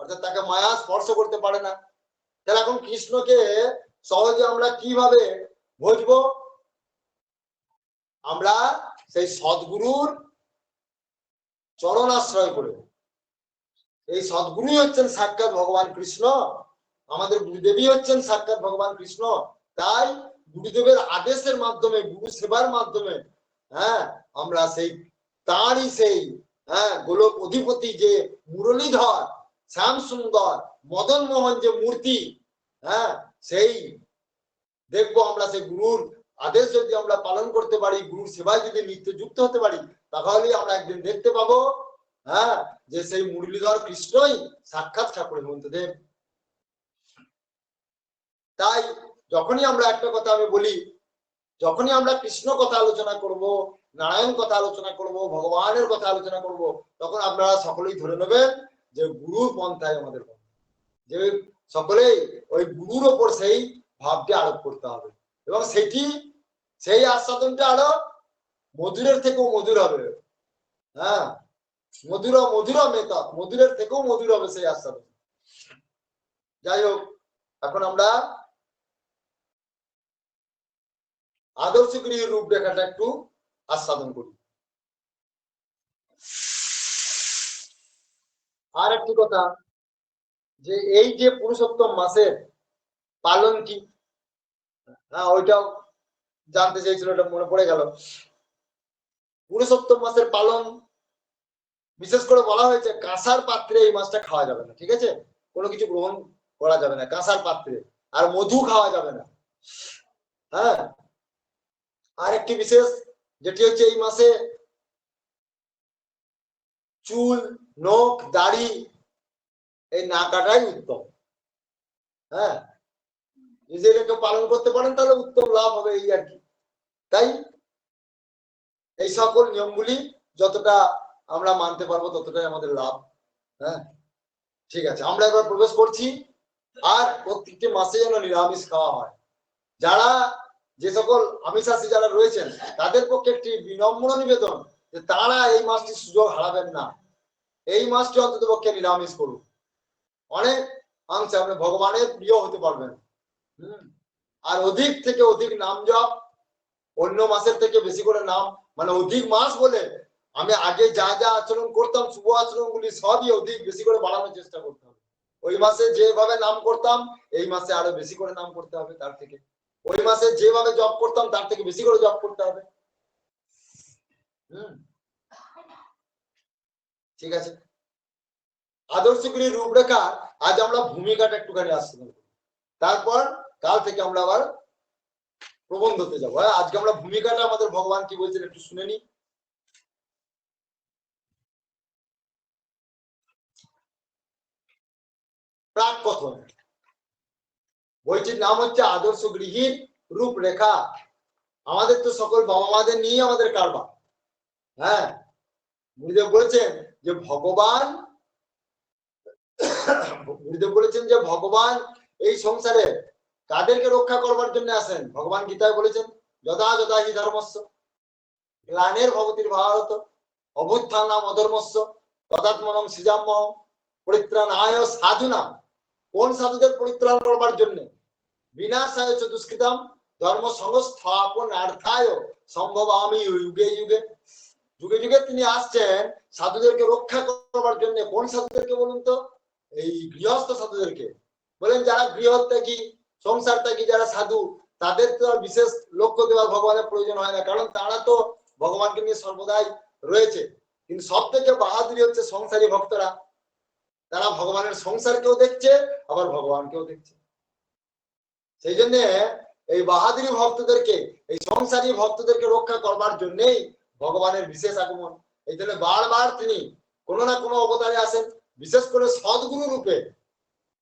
অর্থাৎ তাকে মায়া স্পর্শ করতে পারে না। তাহলে এখন কৃষ্ণকে সহজে আমরা কিভাবে বুঝবো? আমরা সেই সদ্গুরুর চরণ আশ্রয় করে। এই সদ্গুরুই হচ্ছেন সাক্ষাৎ ভগবান কৃষ্ণ, আমাদের গুরুদেবী হচ্ছেন সাক্ষাৎ ভগবান কৃষ্ণ। তাই গুরুদেবের আদেশের মাধ্যমে, গুরু সেবার মাধ্যমে আমরা সেই তারই সেই গোলক অধিপতি যে মুরলীধর শ্যাম সুন্দর মদন মোহন যে মূর্তি, সেই দেখবো আমরা সেই গুরুর আদেশ যদি আমরা পালন করতে পারি, গুরুর সেবায় যদি নিত্য যুক্ত হতে পারি, তাহলে আমরা একদিন দেখতে পাবো যে সেই মুরলীধর কৃষ্ণই সাক্ষাৎ ঠাকুর হেমন্তদেব। তাই যখনই আমরা একটা কথা আমি বলি, যখনই আমরা কৃষ্ণ কথা আলোচনা করব, নারায়ণ কথা আলোচনা করব, ভগবানের কথা আলোচনা করব, তখন আপনারা সকলেই ধরে নেবেন যে গুরুর পন্থায় আমাদের পন্থা, যে সকলেই ওই গুরুর ওপর সেই ভাবটি আরোপ করতে হবে, এবং সেটি সেই আস্বাদনটা আরো মধুরের থেকেও মধুর হবে। মধুর মেতা, মধুরের থেকেও মধুর হবে সেই আস্বাদন। যাই হোক, এখন আমরা আদর্শ গৃহের রূপরেখাটা একটু আস্বাদন করি। আর একটি কথা, যে এই যে পুরুষোত্তম মাসের পালন কি, ওইটাও জানতে চেয়েছিল, এটা মনে পড়ে গেল। পুরুষোত্তম মাসের পালন বিশেষ করে বলা হয়েছে কাঁসার পাত্রে এই মাছটা খাওয়া যাবে না, ঠিক আছে? কোনো কিছু গ্রহণ করা যাবে না কাঁসার পাত্রে, আর মধু খাওয়া যাবে না। আর একটি বিশেষ যেটি হচ্ছে এই মাসে চুল, নখ, দাড়ি এই না কাটাই উত্তম। যদি এটাকে পালন করতে পারেন তাহলে উত্তম লাভ হবে, এই আর কি। তাই এই সকল নিয়মগুলি যতটা আমরা মানতে পারবো ততটাই আমাদের লাভ। ঠিক আছে, আমরা এবার প্রবেশ করছি। আর প্রত্যেকটি মাসে যেন নিরামিষ খাওয়া হয়। যারা যে সকল আমিষাশী যারা রয়েছেন তাদের পক্ষে একটি বিনম্র নিবেদন যে তারা এই মাসটির সুযোগ হারাবেন না, এই মাসটি অন্তত পক্ষে নিরামিষ করুন। অনেক অংশে আপনি ভগবানের প্রিয় হতে পারবেন। আর অধিক থেকে অধিক নাম জপ, অন্য মাসের থেকে বেশি করে নাম, মানে অধিক মাস বলে আমি আগে যা যা আচরণ করতাম শুভ আচরণ গুলি সবই অধিক বেশি করে বাড়ানোর চেষ্টা করতে হবে। ওই মাসে যেভাবে নাম করতাম এই মাসে আরো বেশি করে নাম করতে হবে, তার থেকে ওই মাসে যেভাবে জব করতাম তার থেকে বেশি করে জব করতে হবে। ঠিক আছে, আদর্শ গৃহের রূপরেখা আজ আমরা ভূমিকাটা একটুখানি আসতে পারবো, তারপর কাল থেকে আমরা আবার প্রবন্ধতে যাবো। আজকে আমরা ভূমিকাটা আমাদের ভগবান কি বলছেন একটু শুনে নি। প্রাক কথন, বইটির নাম হচ্ছে আদর্শ গৃহীর রূপরেখা। আমাদের তো সকল বাবা মাদের নিয়ে আমাদের কারবার। গুরুদেব বলেছেন যে ভগবান এই সংসারে কাদেরকে রক্ষা করবার জন্য আসেন? ভগবান গীতায় বলেছেন যদা যদা হি ধর্মস্য গ্লানির ভবতির ভারত অভ্যুত্থানাম অধর্মস্য তদাত্মনং সৃজাম্যহং পরিত্রাণায় সাধুনাম, কোন সাধুদের পরিত্রাণ করবার জন্য? বিনাশায় চ দুষ্কৃতম ধর্ম সংস্থাপনার্থায় সম্ভবামি যুগে যুগে। যুগে যুগে তিনি আসছেন সাধুদেরকে রক্ষা করবার জন্য। কোন সাধুদেরকে বলুন তো? এই গৃহস্থ সাধুদেরকে। বলেন যারা গৃহত্যাগী, সংসার ত্যাগী যারা সাধু, তাদের তো আর বিশেষ লক্ষ্য দেওয়ার ভগবানের প্রয়োজন হয় না, কারণ তারা তো ভগবানকে নিয়ে সর্বদাই রয়েছে। কিন্তু সব থেকে বাহাদুরি হচ্ছে সংসারী ভক্তরা। তারা ভগবানের সংসারকেও দেখছে, আবার ভগবানকেও দেখছে। সেই জন্য এই বাহাদুরি ভক্তদেরকে, এই সংসারী ভক্তদেরকে রক্ষা করবার জন্যই ভগবানের বিশেষ আগমন। এই জন্য বারবার তিনি কোনো না কোনো অবতারে আসেন। বিশেষ করে সদ্গুরু রূপে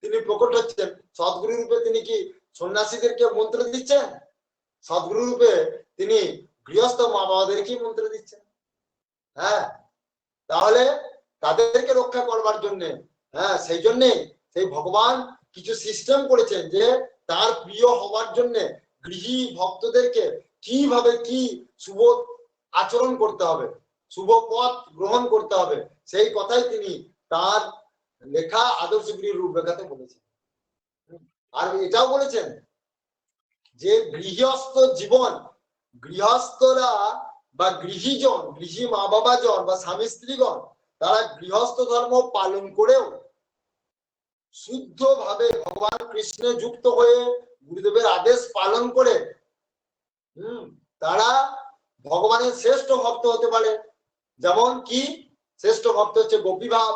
তিনি প্রকট হচ্ছেন। সদ্গুরু রূপে তিনি কি সন্ন্যাসীদেরকে মন্ত্র দিচ্ছেন? সদ্গুরু রূপে তিনি গৃহস্থ মা বাবাদেরকেই মন্ত্র দিচ্ছেন। হ্যাঁ, তাহলে তাদেরকে রক্ষা করবার জন্য, হ্যাঁ, সেই জন্যে সেই ভগবান কিছু সিস্টেম করেছেন যে তার প্রিয় হবার জন্য গৃহী ভক্তদেরকে কিভাবে কি শুভ আচরণ করতে হবে, শুভ পথ গ্রহণ করতে হবে, সেই কথাই তিনি তার লেখা আদর্শ গৃহীর রূপরেখাতে বলেছেন। আর এটাও বলেছেন যে গৃহস্থ জীবন, গৃহস্থরা বা গৃহীজন, গৃহী মা বাবা জন বা স্বামী স্ত্রীগণ, তারা গৃহস্থ ধর্ম পালন করেও শুদ্ধ ভাবে ভগবান কৃষ্ণে যুক্ত হয়ে গুরুদেবের আদেশ পালন করে তারা ভগবানের শ্রেষ্ঠ ভক্ত হতে পারে। যেমন কি শ্রেষ্ঠ ভক্ত হচ্ছে গোপী ভাব,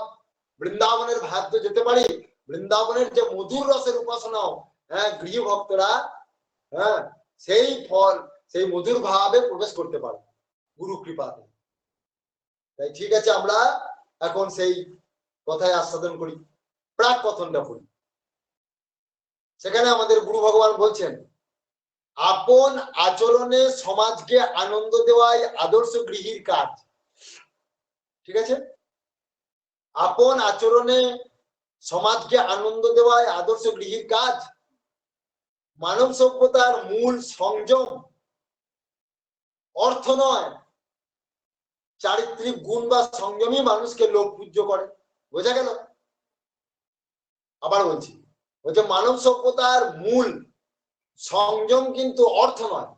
বৃন্দাবনের ভাগ্য যেতে পারি, বৃন্দাবনের যে মধুর রসের উপাসনাও, হ্যাঁ, গৃহ ভক্তরা, হ্যাঁ, সেই ফল, সেই মধুর ভাবে প্রবেশ করতে পারে গুরু কৃপাতে। তাই ঠিক আছে, আমরা এখন সেই কথায় আস্বাদন করি। প্রাক কথনটা পড়ি। সেখানে আমাদের গুরু ভগবান বলছেন, আপন আচরণে সমাজকে আনন্দ দেওয়াই আদর্শ গৃহীর কাজ। ঠিক আছে, আপন আচরণে সমাজকে আনন্দ দেওয়াই আদর্শ গৃহীর কাজ। মানব সভ্যতার মূল সংযম, অর্থ নয়। চারিত্রিক গুণ বা সংযমই মানুষকে লোক পূজ্য করে। বোঝা গেল? আবার বলছি, বলছে মানব সভ্যতার মূল সংযম কিন্তু অর্থ নয়।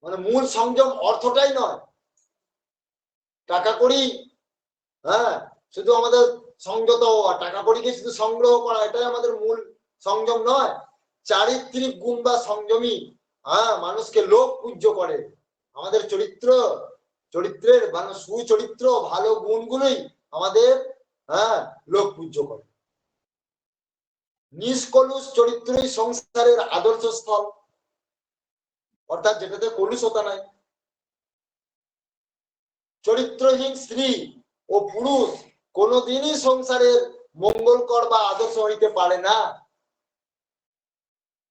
মানে মূল সংযম অর্থটাই নয়, টাকা করি, হ্যাঁ, শুধু আমাদের সংযত হওয়া, টাকা করিকে শুধু সংগ্রহ করা, এটাই আমাদের মূল সংযম নয়। চারিত্রিক গুণ বা সংযমী, হ্যাঁ, মানুষকে লোক পূজ্য করে। আমাদের চরিত্রের মানে সুচরিত্র, ভালো গুণগুলোই আমাদের, হ্যাঁ, লোক পূজ্য করে। নিষ্কলুষ চরিত্রই সংসারের আদর্শ স্থল, অর্থাৎ যেটাতে কলুষতা নাই। চরিত্রহীন স্ত্রী ও পুরুষ কোনোদিনই সংসারের মঙ্গলকর বা আদর্শ হইতে পারে না।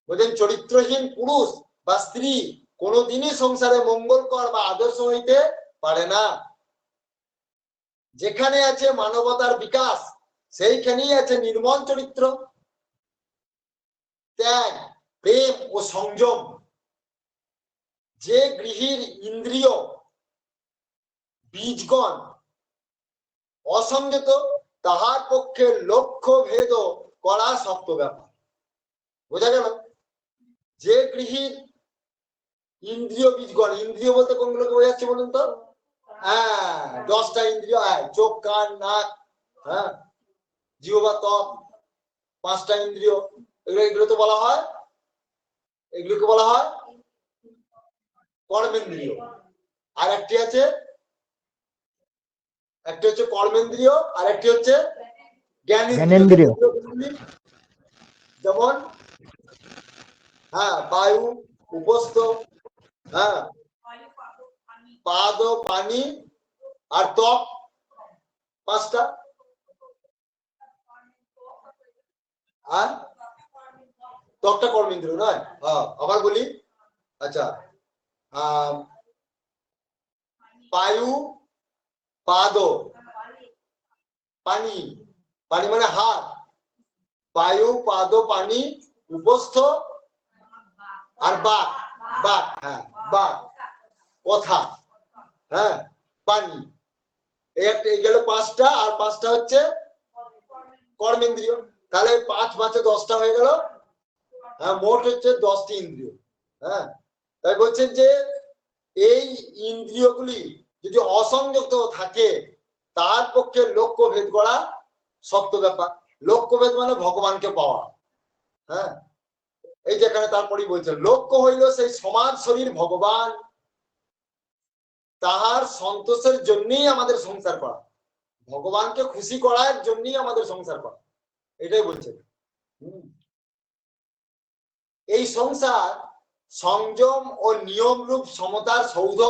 বলেন চরিত্রহীন পুরুষ বা স্ত্রী কোনোদিনই সংসারে মঙ্গলকর বা আদর্শ হইতে পারে না। যেখানে আছে মানবতার বিকাশ, সেইখানেই আছে নির্মল চরিত্র, ত্যাগ, প্রেম ও সংযম। যে গৃহীর ইন্দ্রিয় বীজগণ অসংযত, তাহার পক্ষে লক্ষ্য ভেদ করা শক্ত ব্যাপার। বোঝা গেল? যে গৃহীর ইন্দ্রিয় বীজগণ, ইন্দ্রিয় বলতে কোনগুলোকে বোঝাচ্ছে বলুন তো? হ্যাঁ, 10টা ইন্দ্রিয়, চোখ, কান, নাক, হ্যাঁ, জিহ্বা, ত্বক, 5টা ইন্দ্রিয়, এগুলো তো বলা হয়, এগুলোকে বলা হয় কর্মেন্দ্রিয়। আর একটি আছে, একটি হচ্ছে কর্মেন্দ্রিয়, আর একটি হচ্ছে জ্ঞানেন্দ্রিয়। যেমন, হ্যাঁ, বায়ু, উপস্থ, হ্যাঁ, পাদ, পানি আর ত্বক, 5টা। আর ত্বকটা কর্মেন্দ্রিয় নয়? হ্যাঁ, আবার বলি, আচ্ছা, বায়ু, পাদ, পানি, পানি মানে হাত, বায়ু, পাদ, পানি, উপস্থ আর বাক, বাক, হ্যাঁ, বাক, কথা, হ্যাঁ, পানি, এই গেল 5টা। আর 5টা হচ্ছে কর্মেন্দ্রিয়। তাহলে 5 5 10টা হয়ে গেল, হ্যাঁ, মোট হচ্ছে 10টি ইন্দ্রিয়। হ্যাঁ, তাই বলছেন যে এই ইন্দ্রিয়গুলি যদি অসংযত থাকে তার পক্ষে লক্ষ্য ভেদ করা শক্ত ব্যাপার। লক্ষ্য ভেদ মানে ভগবানকে পাওয়া। হ্যাঁ, এই যেখানে তারপরেই বলছেন লক্ষ্য হইল সেই সমাজ শরীর ভগবান, তাহার সন্তোষের জন্যই আমাদের সংসার করা, ভগবানকে খুশি করার জন্যই আমাদের সংসার করা, এটাই বলছেন। এই সংসার সংযম ও নিয়ম রূপ সমতার সৌধ।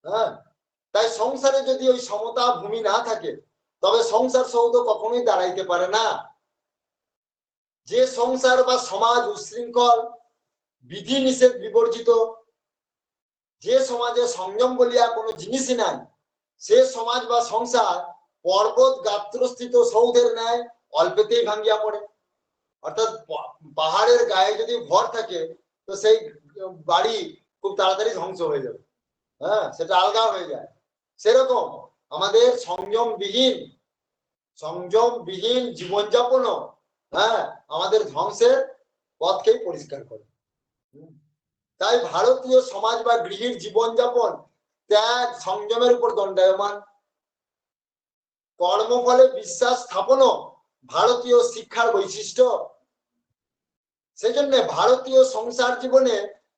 হ্যাঁ, তাই সংসারে যদি ওই সমতা ভূমি না থাকে তবে সংসার সৌধ কখনোই দাঁড়াইতে পারে না। যে সংসার বা সমাজ উশৃঙ্খল, বিধি নিষেধ বিবর্জিত, যে সমাজে সংযম বলিয়া কোনো জিনিসই নাই, সে সমাজ বা সংসার পর্বত গাত্রস্থিত সৌধের ন্যায় অল্পেতেই ভাঙ্গিয়া পড়ে। অর্থাৎ পাহাড়ের গায়ে যদি ভর থাকে তো সেই বাড়ি খুব তাড়াতাড়ি ধ্বংস হয়ে যাবে। হ্যাঁ, সেটা আলগা হয়ে যায়। সেরকম আমাদের সংযমবিহীন জীবনযাপন, হ্যাঁ, আমাদের ধ্বংসের পথকেই পরিষ্কার করে। তাই ভারতীয় সমাজ বা গৃহীর জীবনযাপন ত্যাগ সংযমের উপর দণ্ডায়মান। কর্মফলে বিশ্বাস স্থাপনও ভারতীয় শিক্ষার বৈশিষ্ট্য। সেজন্য ভারতীয় সংসার জীবনে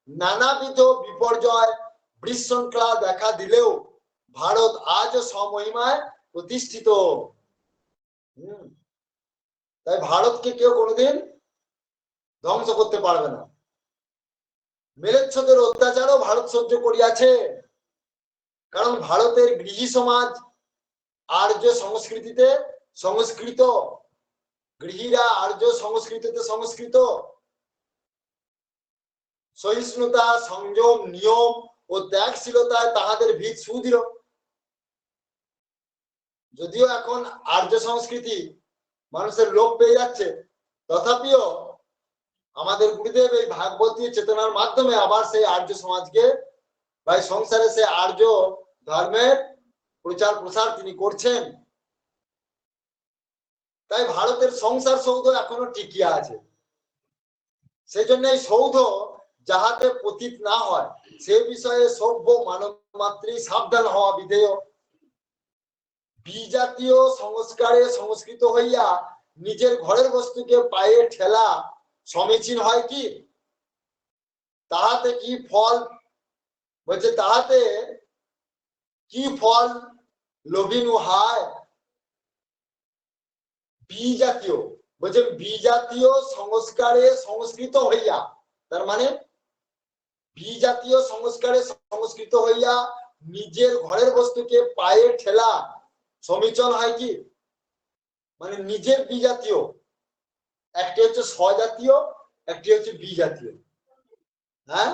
নানাবিধ বিপর্যয় বিশৃঙ্খলা দেখা দিলেও ভারত আজও সমহিমায় প্রতিষ্ঠিত। তাই ভারতকে কেউ কোনোদিন ধ্বংস করতে পারবে না। মেলেচ্ছদের অত্যাচারও ভারত সহ্য করিয়াছে, কারণ ভারতের গৃহী সমাজ আর্য সংস্কৃতিতে সংস্কৃত, গৃহীরা আর্য সংস্কৃতিতে সংস্কৃত। সহিষ্ণুতা, সংযম, নিয়ম ও ত্যাগশীলতায় তাহাদের ভিত সুদৃঢ়। যদিও এখন আর্য সংস্কৃতি মানুষের লোপ পেয়ে যাচ্ছে, তথাপিও আমাদের গুরুদেব এই ভাগবতীয় চেতনার মাধ্যমে আবার সেই আর্য সমাজকে বা সংসারে সে আর্য ধর্মের প্রচার প্রসার তিনি করছেন। তাই ভারতের সংসার সৌধ এখনো টিকিয়া আছে। সেজন্য এই সৌধ যাহাতে পতিত না হয় সে বিষয়ে সভ্য মানব মাত্রই সাবধান হওয়া বিধেয়। বিজাতীয় সংস্কারে সংস্কৃত হইয়া নিজের ঘরের বস্তুকে পায়ে ঠেলা সমীচীন হয় কি? তাহাতে কি ফল, বলছে তাহাতে কি ফল লোভিনু হায়। বিজাতীয়, বলছে বিজাতীয় সংস্কারে সংস্কৃত হইয়া, তার মানে বিজাতীয় সংস্কারে সংস্কৃত হইয়া নিজের ঘরের বস্তুকে পায়ে ঠেলা সমীচন হয় কি? মানে নিজের বিজাতীয়, একটি হচ্ছে স্বজাতীয়, একটি হচ্ছে বিজাতীয়। হ্যাঁ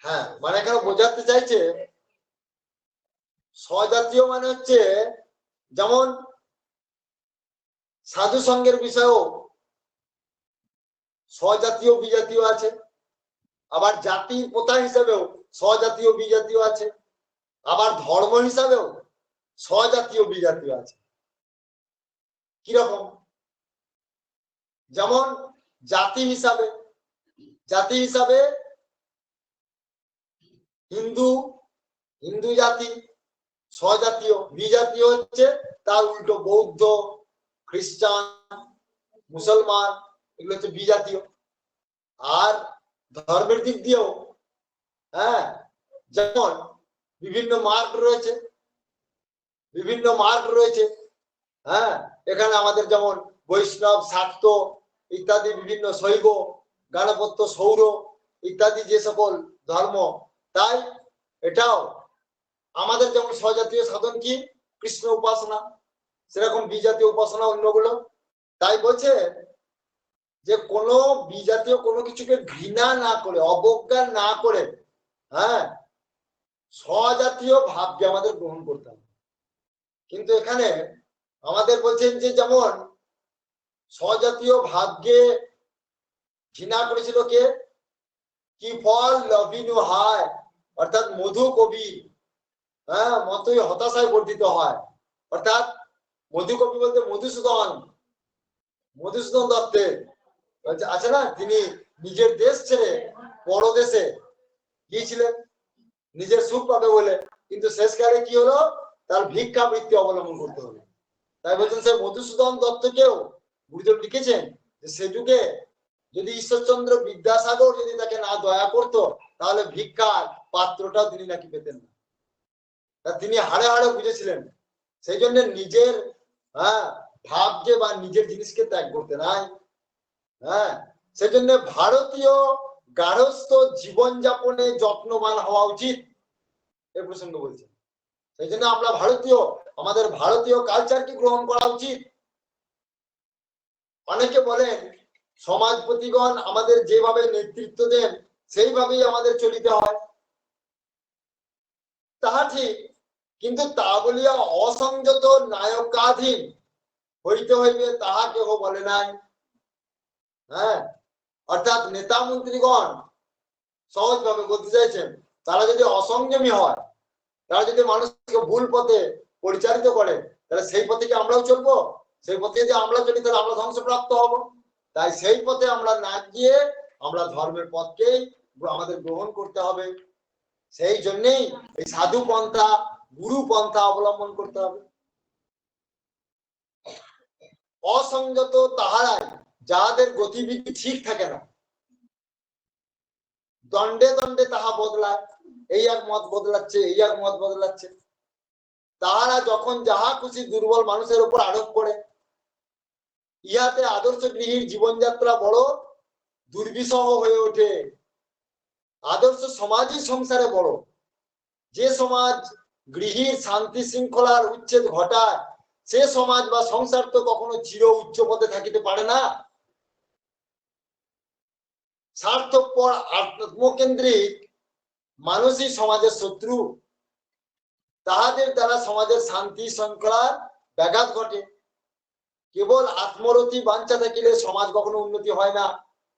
হ্যাঁ, মানে এখানে বোঝাতে চাইছে স্বজাতীয় মানে হচ্ছে যেমন সাধু সঙ্গের বিষয়েও স্বজাতীয় বিজাতীয় আছে, আবার জাতির প্রথা হিসেবেও স্বজাতীয় বিজাতীয় আছে, আবার ধর্ম হিসাবেও স্বজাতীয় বিজাতীয় আছে। কিরকম? যেমন জাতি হিসাবে হিন্দু জাতি স্বজাতীয়, বিজাতীয় হচ্ছে তার উল্টো বৌদ্ধ, খ্রিস্টান, মুসলমান, এগুলো হচ্ছে বিজাতীয়। আর ধর্মের দিক দিয়েও হ্যাঁ, যেমন বিভিন্ন মার্গ রয়েছে। হ্যাঁ, এখানে আমাদের যেমন বৈষ্ণব, শাক্ত ইত্যাদি বিভিন্ন, শৈব, গাণপত্য, সৌর ইত্যাদি যে সকল ধর্ম, তাই এটাও আমাদের যেমন স্বজাতীয় সাধন কি কৃষ্ণ উপাসনা, সেরকম বিজাতীয় উপাসনা অন্যগুলো। তাই বলছে যে কোনো বিজাতীয় কোনো কিছুকে ঘৃণা না করে, অবজ্ঞা না করে, হ্যাঁ, স্বজাতীয় ভাবকে আমাদের গ্রহণ করতে হবে। কিন্তু এখানে আমাদের বলছেন যে যেমন স্বজাতীয় ভাবকে ঘৃণা করেছিল কে? কি ফল লভিনু হায়, অর্থাৎ মধু কবি, হ্যাঁ, মতই হতাশায় বর্ধিত হয়। অর্থাৎ মধুকবি বলতে মধুসূদন দত্তের আছে না, তিনি নিজের দেশ ছেড়ে পরদেশে গিয়েছিলেন নিজের সুখ পাবে বলে, কিন্তু শেষকালে কি হলো, তার ভিক্ষাবৃত্তি অবলম্বন করতে হলো। তাই বলছেন সে মধুসূদন দত্তকেও গুরুদেব লিখেছেন যে সে যুগে যদি ঈশ্বরচন্দ্র বিদ্যাসাগর যদি তাকে না দয়া করতো, তাহলে ভিক্ষার পাত্রটাও তিনি নাকি পেতেন না। তিনি হাড়ে হাড়ে বুঝেছিলেন, সেই জন্য নিজের ভাবকে বা নিজের জিনিসকে ত্যাগ করতে নাই। সেজন্য ভারতীয় গার্হস্থ জীবনযাপনে যত্নবান হওয়া উচিত, এই প্রসঙ্গ বলছেন। সেই জন্য আমরা ভারতীয়, আমাদের ভারতীয় কালচারকে গ্রহণ করা উচিত। অনেকে বলেন সমাজপতিগণ আমাদের যেভাবে নেতৃত্ব দেন সেইভাবেই আমাদের চলিতে হয়, তাহা ঠিক, কিন্তু তা বলিয়া অসংযত নায়কাধীন হইতে হইবে তাহা কেহ বলে নাই। অর্থাৎ নেতা মন্ত্রীগণ সহজভাবে বলতে চাইছেন, তারা যদি অসংযমী হয়, তারা যদি মানুষকে ভুল পথে পরিচালিত করে, তাহলে সেই পথে কি আমরাও চলবো? সেই পথে যদি আমরা চলি তাহলে আমরা ধ্বংসপ্রাপ্ত হব। তাই সেই পথে আমরা না গিয়ে আমরা ধর্মের পথকেই আমাদের গ্রহণ করতে হবে। সেই জন্যই এই সাধু পন্থা, গুরু পন্থা অবলম্বন করতে হবে। অসংযত তাহারাই যাহাদের গতিবিধি ঠিক থাকে না, দণ্ডে দণ্ডে তাহা বদলায়, এই এক মত বদলাচ্ছে, এই এক মত বদলাচ্ছে। তাহারা যখন যাহা খুশি দুর্বল মানুষের উপর আরোপ করে, ইহাতে আদর্শ গৃহীর জীবনযাত্রা বড় দুর্বিষহ হয়ে ওঠে। আদর্শ সমাজই সংসারে বড়। যে সমাজ গৃহীর শান্তি শৃঙ্খলার উচ্ছেদ ঘটায়, সে সমাজ বা সংসার তো কখনো চির উচ্চ পদে থাকিতে পারে না। স্বার্থপর আত্মকেন্দ্রিক মানুষই সমাজের শত্রু। তাহাদের দ্বারা সমাজের শান্তি শৃঙ্খলার ব্যাঘাত ঘটে। কেবল আত্মরতি বাঞ্ছা থাকিলে সমাজ কখনো উন্নতি হয় না।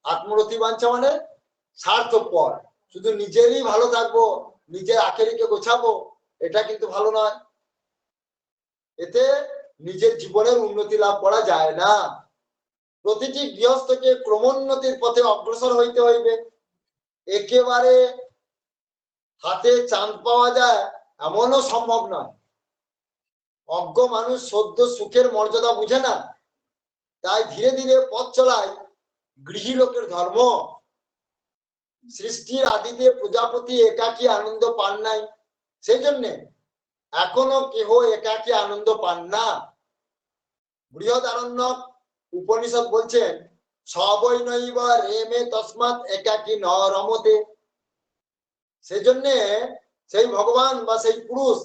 আত্মরতি বাঞ্ছা মানে স্বার্থপর, শুধু নিজেরই ভালো থাকবো, নিজের আখেরিকে গোছাবো, এটা কিন্তু ভালো নয়। এতে নিজের জীবনের উন্নতি লাভ করা যায় না। প্রতিটি গৃহস্থকে ক্রমোন্নতির পথে অগ্রসর হইতে হইবে। একেবারে হাতে চাঁদ পাওয়া যায় এমনও সম্ভব নয়। অজ্ঞ মানুষ সদ্য সুখের মর্যাদা বুঝে না, তাই ধীরে ধীরে পথ চলায় গৃহী লোকের ধর্ম। সৃষ্টির আদিতে প্রজাপতি একাকী আনন্দ পান নাই, সেই জন্যে এখনো কেহ একাকী আনন্দ পান না। বৃহদারণ্যক উপনিষদ বলছেন, সবই নৈব রেমে তস্মাৎ একাকী ন রমতে। সেজন্য সেই ভগবান বা সেই পুরুষ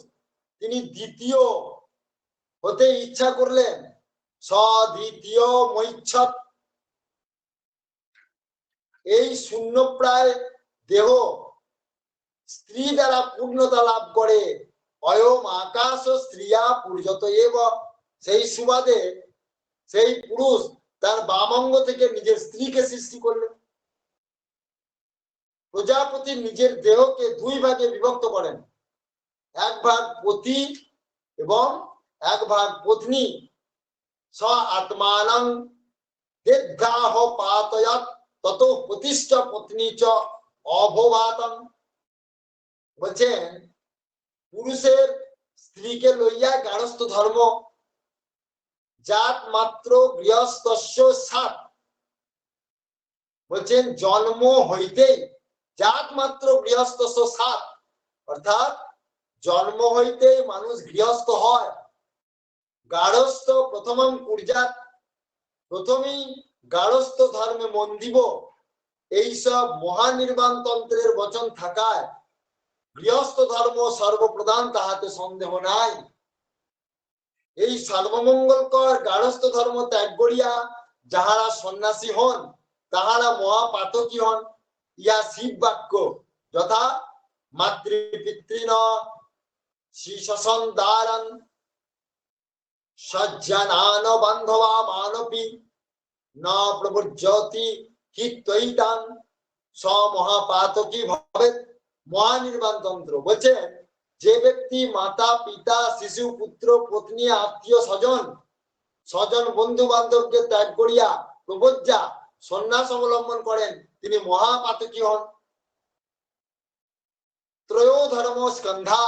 তিনি দ্বিতীয় হতে ইচ্ছা করলেন, স্বদ্বিতীয় মৈচ্ছৎ। এই শূন্যপ্রায় দেহ স্ত্রী দ্বারা পূর্ণতা লাভ করে। অয়ম আকাশ স্ত্রিয়া পূর্যত এব। সেই সুবাদে সেই পুরুষ তার বামাঙ্গ থেকে নিজের স্ত্রীকে সৃষ্টি করলেন। প্রজাপতি নিজের দেহকে দুই ভাগে বিভক্ত করেন, এক ভাগ পতি এবং এক ভাগ পত্নী। স আত্মানং দেদ্ধাহ পাতয়াৎ তত পতিশ্চ পত্নী চ অভবাতং। বলছেন পুরুষের স্ত্রীকে লইয়া গার্হস্থ্য ধর্ম, জাত মাত্র গৃহস্থস্য সাত। বলছেন জন্ম হইতেই জাত মাত্র গৃহস্থস্য সাত, অর্থাৎ জন্ম হইতেই মানুষ গৃহস্থ হয়। গার্হস্থ প্রথমং কুর্যাৎ, প্রথমেই গার্হস্থ ধর্মে মন দিব। এইসব মহানির্বাণ তন্ত্রের বচন থাকায় গৃহস্থ ধর্ম সর্বপ্রধান, তাহাতে সন্দেহ নাই। এই সর্বমঙ্গলকর গার্হস্থ ধর্ম ত্যাগ করিয়া যাহারা সন্ন্যাসী হন, তাহারা মহাপাতকী হন। ইয়া শিব বাক্য, যথা মাতৃপিতৃণ শিশসন্দারং সজ্জনান বান্ধবা মানপি না প্রবর্জতি হিত্বৈতাং স মহাপাতকী ভবেৎ। মহানির্বাণ তন্ত্র বলছেন যে ব্যক্তি মাতা পিতা শিশু পুত্র পত্নী আত্মীয় স্বজন স্বজন বন্ধু বান্ধবকে ত্যাগ করিয়া প্রবজ্জা সন্ন্যাস অবলম্বন করেন তিনি মহাপাতকী হন। ত্রয় ধর্ম স্কন্ধা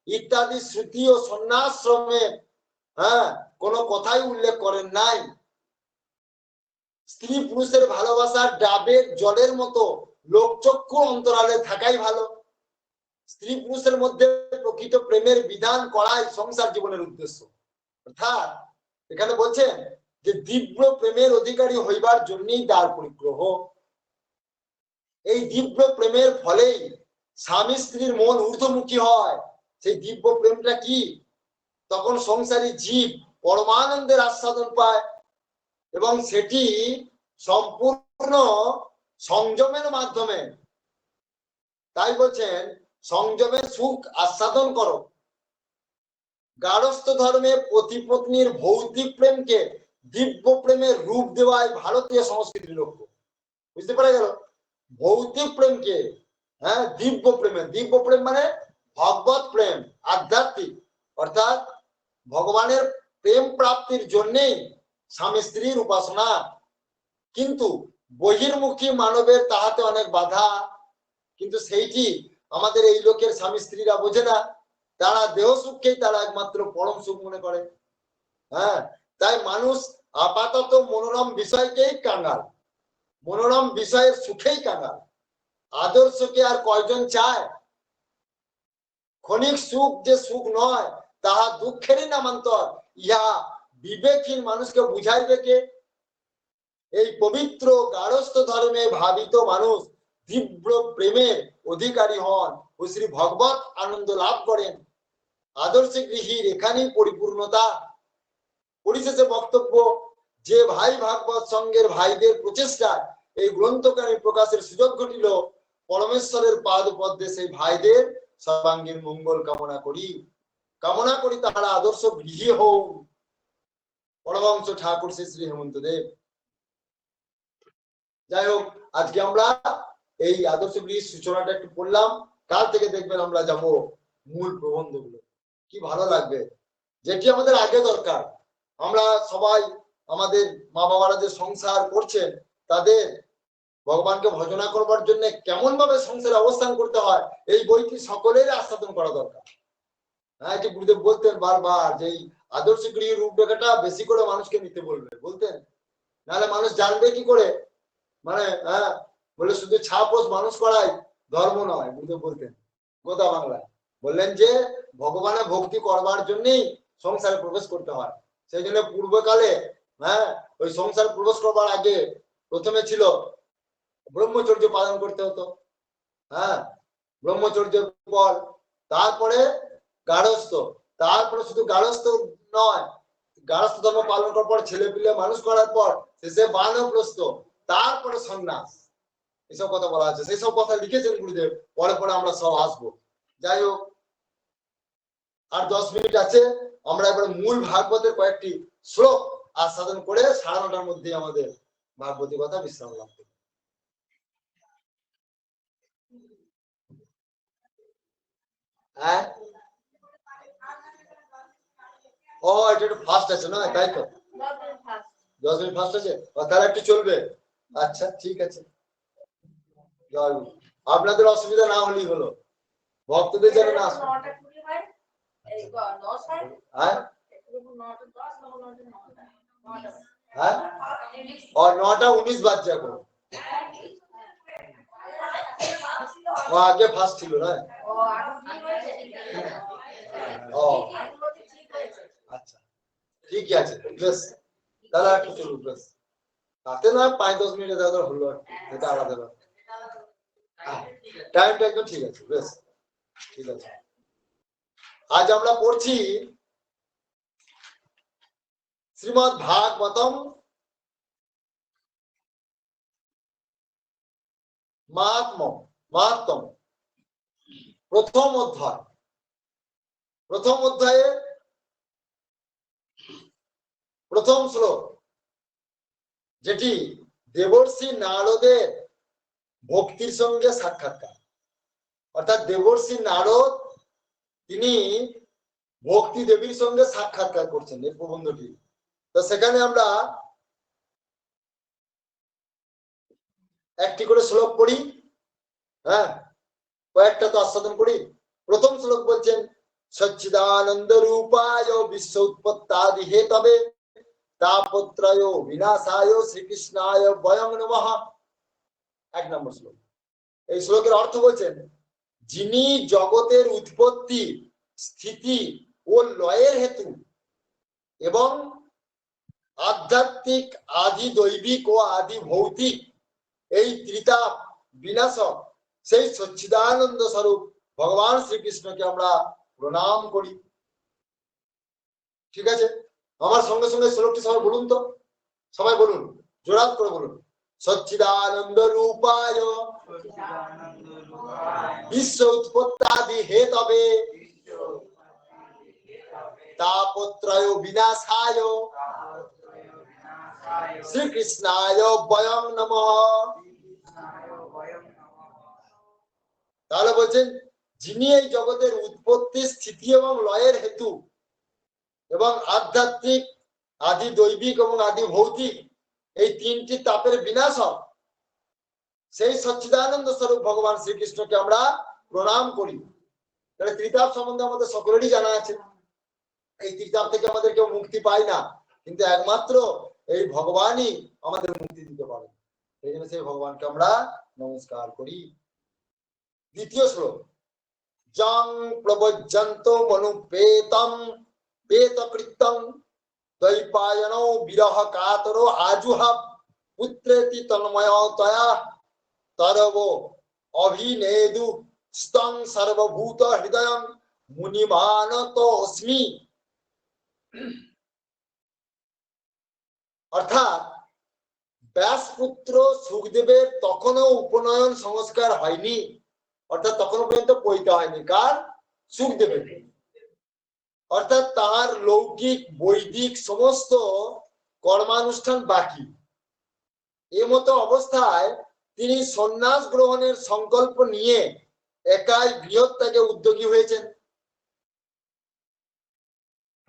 ইত্যাদি শ্রুতি ও সন্ন্যাশ্রমে কোনো কথাই উল্লেখ করেন নাই। স্ত্রী পুরুষের ভালোবাসার ডাবের জলের মতো লোকচক্ষু অন্তরালে থাকাই ভালো। স্ত্রী পুরুষের মধ্যে প্রকৃত প্রেমের বিধান করাই সংসার জীবনের উদ্দেশ্য। অর্থাৎ এখানে বলছেন যে দিব্য প্রেমের অধিকারী হইবার জন্যই দ্বার পরিগ্রহ। এই দিব্য প্রেমের ফলেই স্বামী স্ত্রীর মন ঊর্ধ্বমুখী হয়। সেই দিব্য প্রেমটা কি? তখন সংসারী জীব পরমানন্দের আস্বাদন পায় এবং সেটি সম্পূর্ণ সংযমের মাধ্যমে। তাই বলছেন সংযমের সুখ আস্বাদন করো। গার্হস্থ্য ধর্মে পতি পত্নীর ভৌতিক প্রেমকে দিব্য প্রেমের রূপ দেওয়াই ভারতীয় সংস্কৃতির লক্ষ্য। বুঝতে পারা গেল? ভৌতিক প্রেমকে দিব্য প্রেমে, দিব্য প্রেম মানে ভগবত প্রেম, আধ্যাত্মিক, অর্থাৎ ভগবানের প্রেম প্রাপ্তির জন্যই স্বামী স্ত্রীর উপাসনা। কিন্তু বহির্মুখী মানবের তাহাতে অনেক বাধা। কিন্তু সেইটি আমাদের এই লোকের স্বামী স্ত্রীরা বোঝে না। তারা দেহ সুখকেই তারা একমাত্র পরম সুখ মনে করে। তাই মানুষ আপাতত মনোরম বিষয়কেই কাঙ্গাল, মনোরম বিষয়ের সুখেই কাঙ্গাল। আদর্শকে আর কয়জন চায়? ক্ষণিক সুখ যে সুখ নয় তাহা দুঃখেরই নামান্তর, ইহা বিবেকহীন মানুষকে বুঝাইবে কে? এই পবিত্র গার্হস্থ্য ধর্মে ভাবিত মানুষ দিব্য প্রেমের অধিকারী হন ও শ্রী ভগবত আনন্দ লাভ করেন। আদর্শ গৃহীর এখানেই পরিপূর্ণতা। পরিশেষে বক্তব্য, যে ভাই ভাগবত সঙ্গের ভাইদের প্রচেষ্টায় এই গ্রন্থকারী প্রকাশের সুযোগ ঘটিল, পরমেশ্বরের পাদ পদ্মে সেই ভাইদের সর্বাঙ্গীন মঙ্গল কামনা করি তাহারা আদর্শ গৃহী হোক। পরমহংস ঠাকুর শ্রী হেমন্ত দেব। যাই হোক, আজকে আমরা এই আদর্শ গৃহীর সূচনাটা একটু পড়লাম। কাল থেকে দেখবেন আমরা যাব মূল প্রবন্ধ গুলো। কি ভালো লাগবে, যেটি আমাদের আগে দরকার। আমরা সবাই আমাদের মা বাবারা যে সংসার করছেন তাদের ভগবানকে ভজনা করবার জন্য কেমন ভাবে সংসারে অবস্থান করতে হয় এই বইটি সকলের আস্বাদন করা দরকার। এটি গুরুদেব বলতেন বারবার যে এই আদর্শ গৃহীর রূপরেখাটা বেশি করে মানুষকে নিতে বলতেন, নাহলে মানুষ জানবে কি করে? মানে বলে শুধু ছাপোষ মানুষ করাই ধর্ম নয়। গুরুদেব বলতেন গোদা বাংলায়, বললেন যে ভগবানের ভক্তি করবার জন্যই সংসারে প্রবেশ করতে হয়। সেই জন্য পূর্বকালে ওই সংসার প্রবেশ করবার আগে প্রথমে ছিল ব্রহ্মচর্য পালন করতে হতো। ব্রহ্মচর্যের পর তারপরে গার্হস্থ্য, তারপরে শুধু গার্হস্থ্য নয়, গার্হস্থ্য ধর্ম পালন করার পর ছেলে পিলে মানুষ করার পর শেষে বানপ্রস্থ, তারপরে সন্ন্যাস। এসব কথা বলা আছে, সেই সব কথা লিখেছেন গুরুদেব। পরে পরে আমরা সব আসবো। যাই হোক, আর 10 মিনিট আছে। আমরা এবার মূল ভাগবতের কয়েকটি শ্লোক আস্বাদন করে 9:30টার মধ্যে আমাদের ভাগবতী কথা বিশ্রাম লাগবে। ও এটা একটু ফাস্ট আছে না, তাই তো? 10 মিনিট ফাস্ট আছে, তাহলে একটু চলবে। আচ্ছা ঠিক আছে, আপনাদের অসুবিধা না হলেই হলো, ভক্তদের যেন না আসে। और 9:19 বাজছে এখন। আগে ফার্স্ট ছিল না? আচ্ছা ঠিকই আছে, বেশ তাহলে একটু চলুন। বেশ তাতে না 5-10 মিনিট হলো, এটা আলাদা ব্যাপার। টাইমটা একদম ঠিক আছে, বেশ ঠিক আছে। আজ আমরা পড়ছি শ্রীমদ্ ভাগবতম মাহাত্ম্যম প্রথম অধ্যায়। প্রথম অধ্যায়ে প্রথম শ্লোক, যেটি দেবর্ষি নারদের ভক্তির সঙ্গে সাক্ষাৎকার। অর্থাৎ দেবর্ষি নারদ তিনি ভক্তি দেবীর সঙ্গে সাক্ষাৎকার করছেন এই প্রবন্ধটি। তো সেখানে আমরা একটি করে শ্লোক পড়ি, হ্যাঁ, কয়েকটা তো আস্বাদন করি। প্রথম শ্লোক বলছেন সচ্চিদানন্দ রূপায় বিশ্ব উৎপত্তাদি হেতবে তাপত্রয় বিনাশায় শ্রীকৃষ্ণায় বয়ং নমঃ। 1 নম্বর শ্লোক। এই শ্লোকের অর্থ বলছেন যিনি জগতের উৎপত্তি, স্থিতি ও লয়ের হেতু এবং আধ্যাত্মিক, আদি দৈবিক ও আদি ভৌতিক এই ত্রিতাপ বিনাশক সেই সচ্চিদানন্দ স্বরূপ ভগবান শ্রীকৃষ্ণকে আমরা প্রণাম করি। ঠিক আছে, আমার সঙ্গে সঙ্গে শ্লোকটি সবাই বলুন তো, সবাই বলুন, জোরাত করে বলুন। সচ্চিদানন্দ রূপায় বিশ্ব উৎপত্তাদি হেতবে তাপত্রয় বিনাশায় শ্রীকৃষ্ণায় বয়ং নমঃ। তাহলে বলছেন যিনি এই জগতের উৎপত্তি, স্থিতি এবং লয়ের হেতু এবং আধ্যাত্মিক, আদি দৈবিক এবং আদি ভৌতিক এই তিনটি তাপের বিনাশক সেই সচ্চিদানন্দ স্বরূপ ভগবান শ্রীকৃষ্ণকে আমরা প্রণাম করি। তাহলে ত্রিতাপ সম্বন্ধে আমাদের সকলেরই জানা আছে। এই ত্রিতাপ থেকে আমাদের কেউ মুক্তি পায় না, কিন্তু একমাত্র এই ভগবানই আমাদের মুক্তি দিতে পারে। সেই জন্য সেই ভগবানকে আমরা নমস্কার করি। দ্বিতীয় শ্লোক জং প্রবজ্জন্ত মনুপেতম পেতকৃতং দ্বৈপায়নো বিরহ কাতরো আজুহাব পুত্রেতি তন্ময়তয়া তরব অভিনেদু স্তং সর্বভূত হৃদয়ং মুনিমানতোস্মি। অর্থাৎ ব্যাসপুত্র সুখদেবের তখনও উপনয়ন সংস্কার হয়নি, অর্থাৎ তখনও পর্যন্ত পৈতে হয়নি। কার? সুখদেবের। অর্থাৎ তার লৌকিক বৈদিক সমস্ত কর্মানুষ্ঠান বাকি। এমতো অবস্থায় তিনি সন্ন্যাস গ্রহণের সংকল্প নিয়ে একাই গৃহত্যাগে উদ্যোগী হয়েছেন।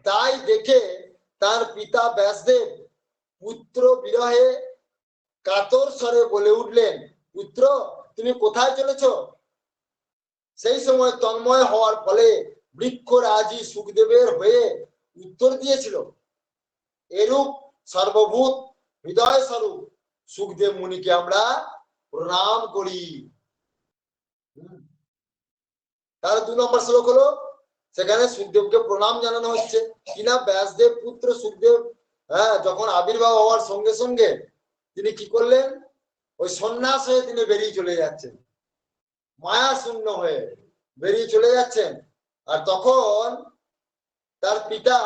তাই দেখে তার পিতা ব্যাসদেব পুত্র বিরহে কাতর স্বরে বলে উঠলেন, পুত্র তুমি কোথায় চলেছ? সেই সময় তন্ময় হওয়ার ফলে বৃক্ষরাজি সুখদেবের হয়ে উত্তর দিয়েছিল, এরূপ সর্বভূত হৃদয় স্বরূপ সুখদেব মুনিকে আমরা প্রণাম করি। তার 2 নম্বর শ্লোক হলো সেখানে সুখদেবকে প্রণাম জানানো হচ্ছে কিনা ব্যাসদেব পুত্র সুখদেব যখন আবির্ভাব হওয়ার সঙ্গে সঙ্গে তিনি কি করলেন, ওই সন্ন্যাস হয়ে তিনি বেরিয়ে চলে যাচ্ছেন, মায়া শূন্য হয়ে বেরিয়ে চলে যাচ্ছেন। আর তখন তার পিতা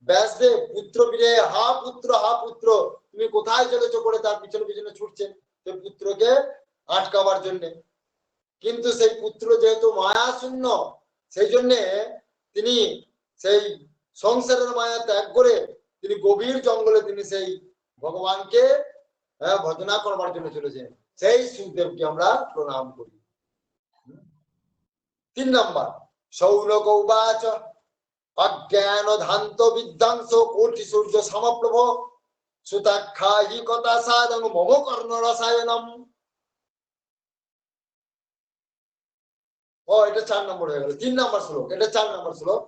ব্যাসদেব পুত্র বিরহে হা পুত্র তুমি কোথায় চলেছো করে তার পিছনে পিছনে ছুটছেন সেই পুত্রকে আটকাবার জন্য। কিন্তু সেই পুত্র যেহেতু মায়া শূন্য, সেই জন্যে তিনি সেই সংসারের মায়া ত্যাগ করে তিনি গভীর জঙ্গলে তিনি সেই ভগবানকে ভজনা করবার জন্য চলেছেন। সেই সুখদেবকে আমরা প্রণাম করি। 3 নম্বর সৌনক উবাচ অজ্ঞান ধান্ত বিধ্বংস কোটি সূর্য সমপ্রভ সুতাখ্যায়ী কথা সাধন মম কর্ণ রসায়নম। ও এটা 4 নম্বর হয়ে গেল। 3 নম্বর শ্লোক, এটা 4 নম্বর শ্লোক।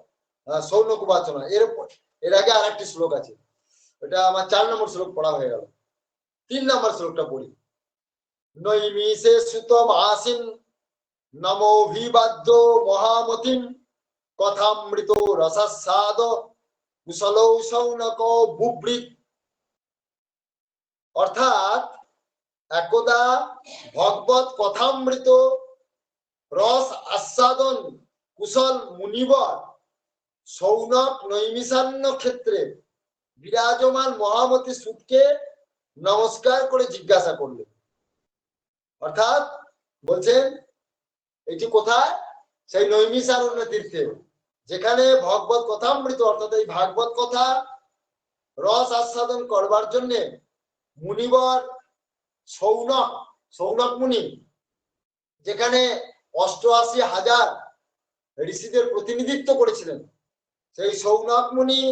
সৌনক উবাচনা এর আগে আরেকটি শ্লোক আছে, এটা আমার 4 নম্বর শ্লোক পড়া হয়ে গেল। 3 নম্বর শ্লোকটা পড়ি। নৈমিষে সুতম আসিন নমোভিবাদ্য মহামতিম কথামৃত রসাস্বাদ কুশলৌ সৌনক বুভৃত। অর্থাৎ একদা ভগবত কথামৃত রস আস্বাদন কুশল মুনিবর সৌনক নৈমিষারণ্য ক্ষেত্রে বিরাজমান মহামতি সুতকে নমস্কার করে জিজ্ঞাসা করলেন। অর্থাৎ বলছেন এটি কোথায়? সেই নৈমিষারণ্য তীর্থে, যেখানে ভগবত কথামৃত অর্থাৎ এই ভাগবত কথা রস আস্বাদন করবার জন্য মুনিবর সৌনক মুনি, যেখানে 88,000 ঋষিদের প্রতিনিধিত্ব করেছিলেন। সেই সৌনক মুনি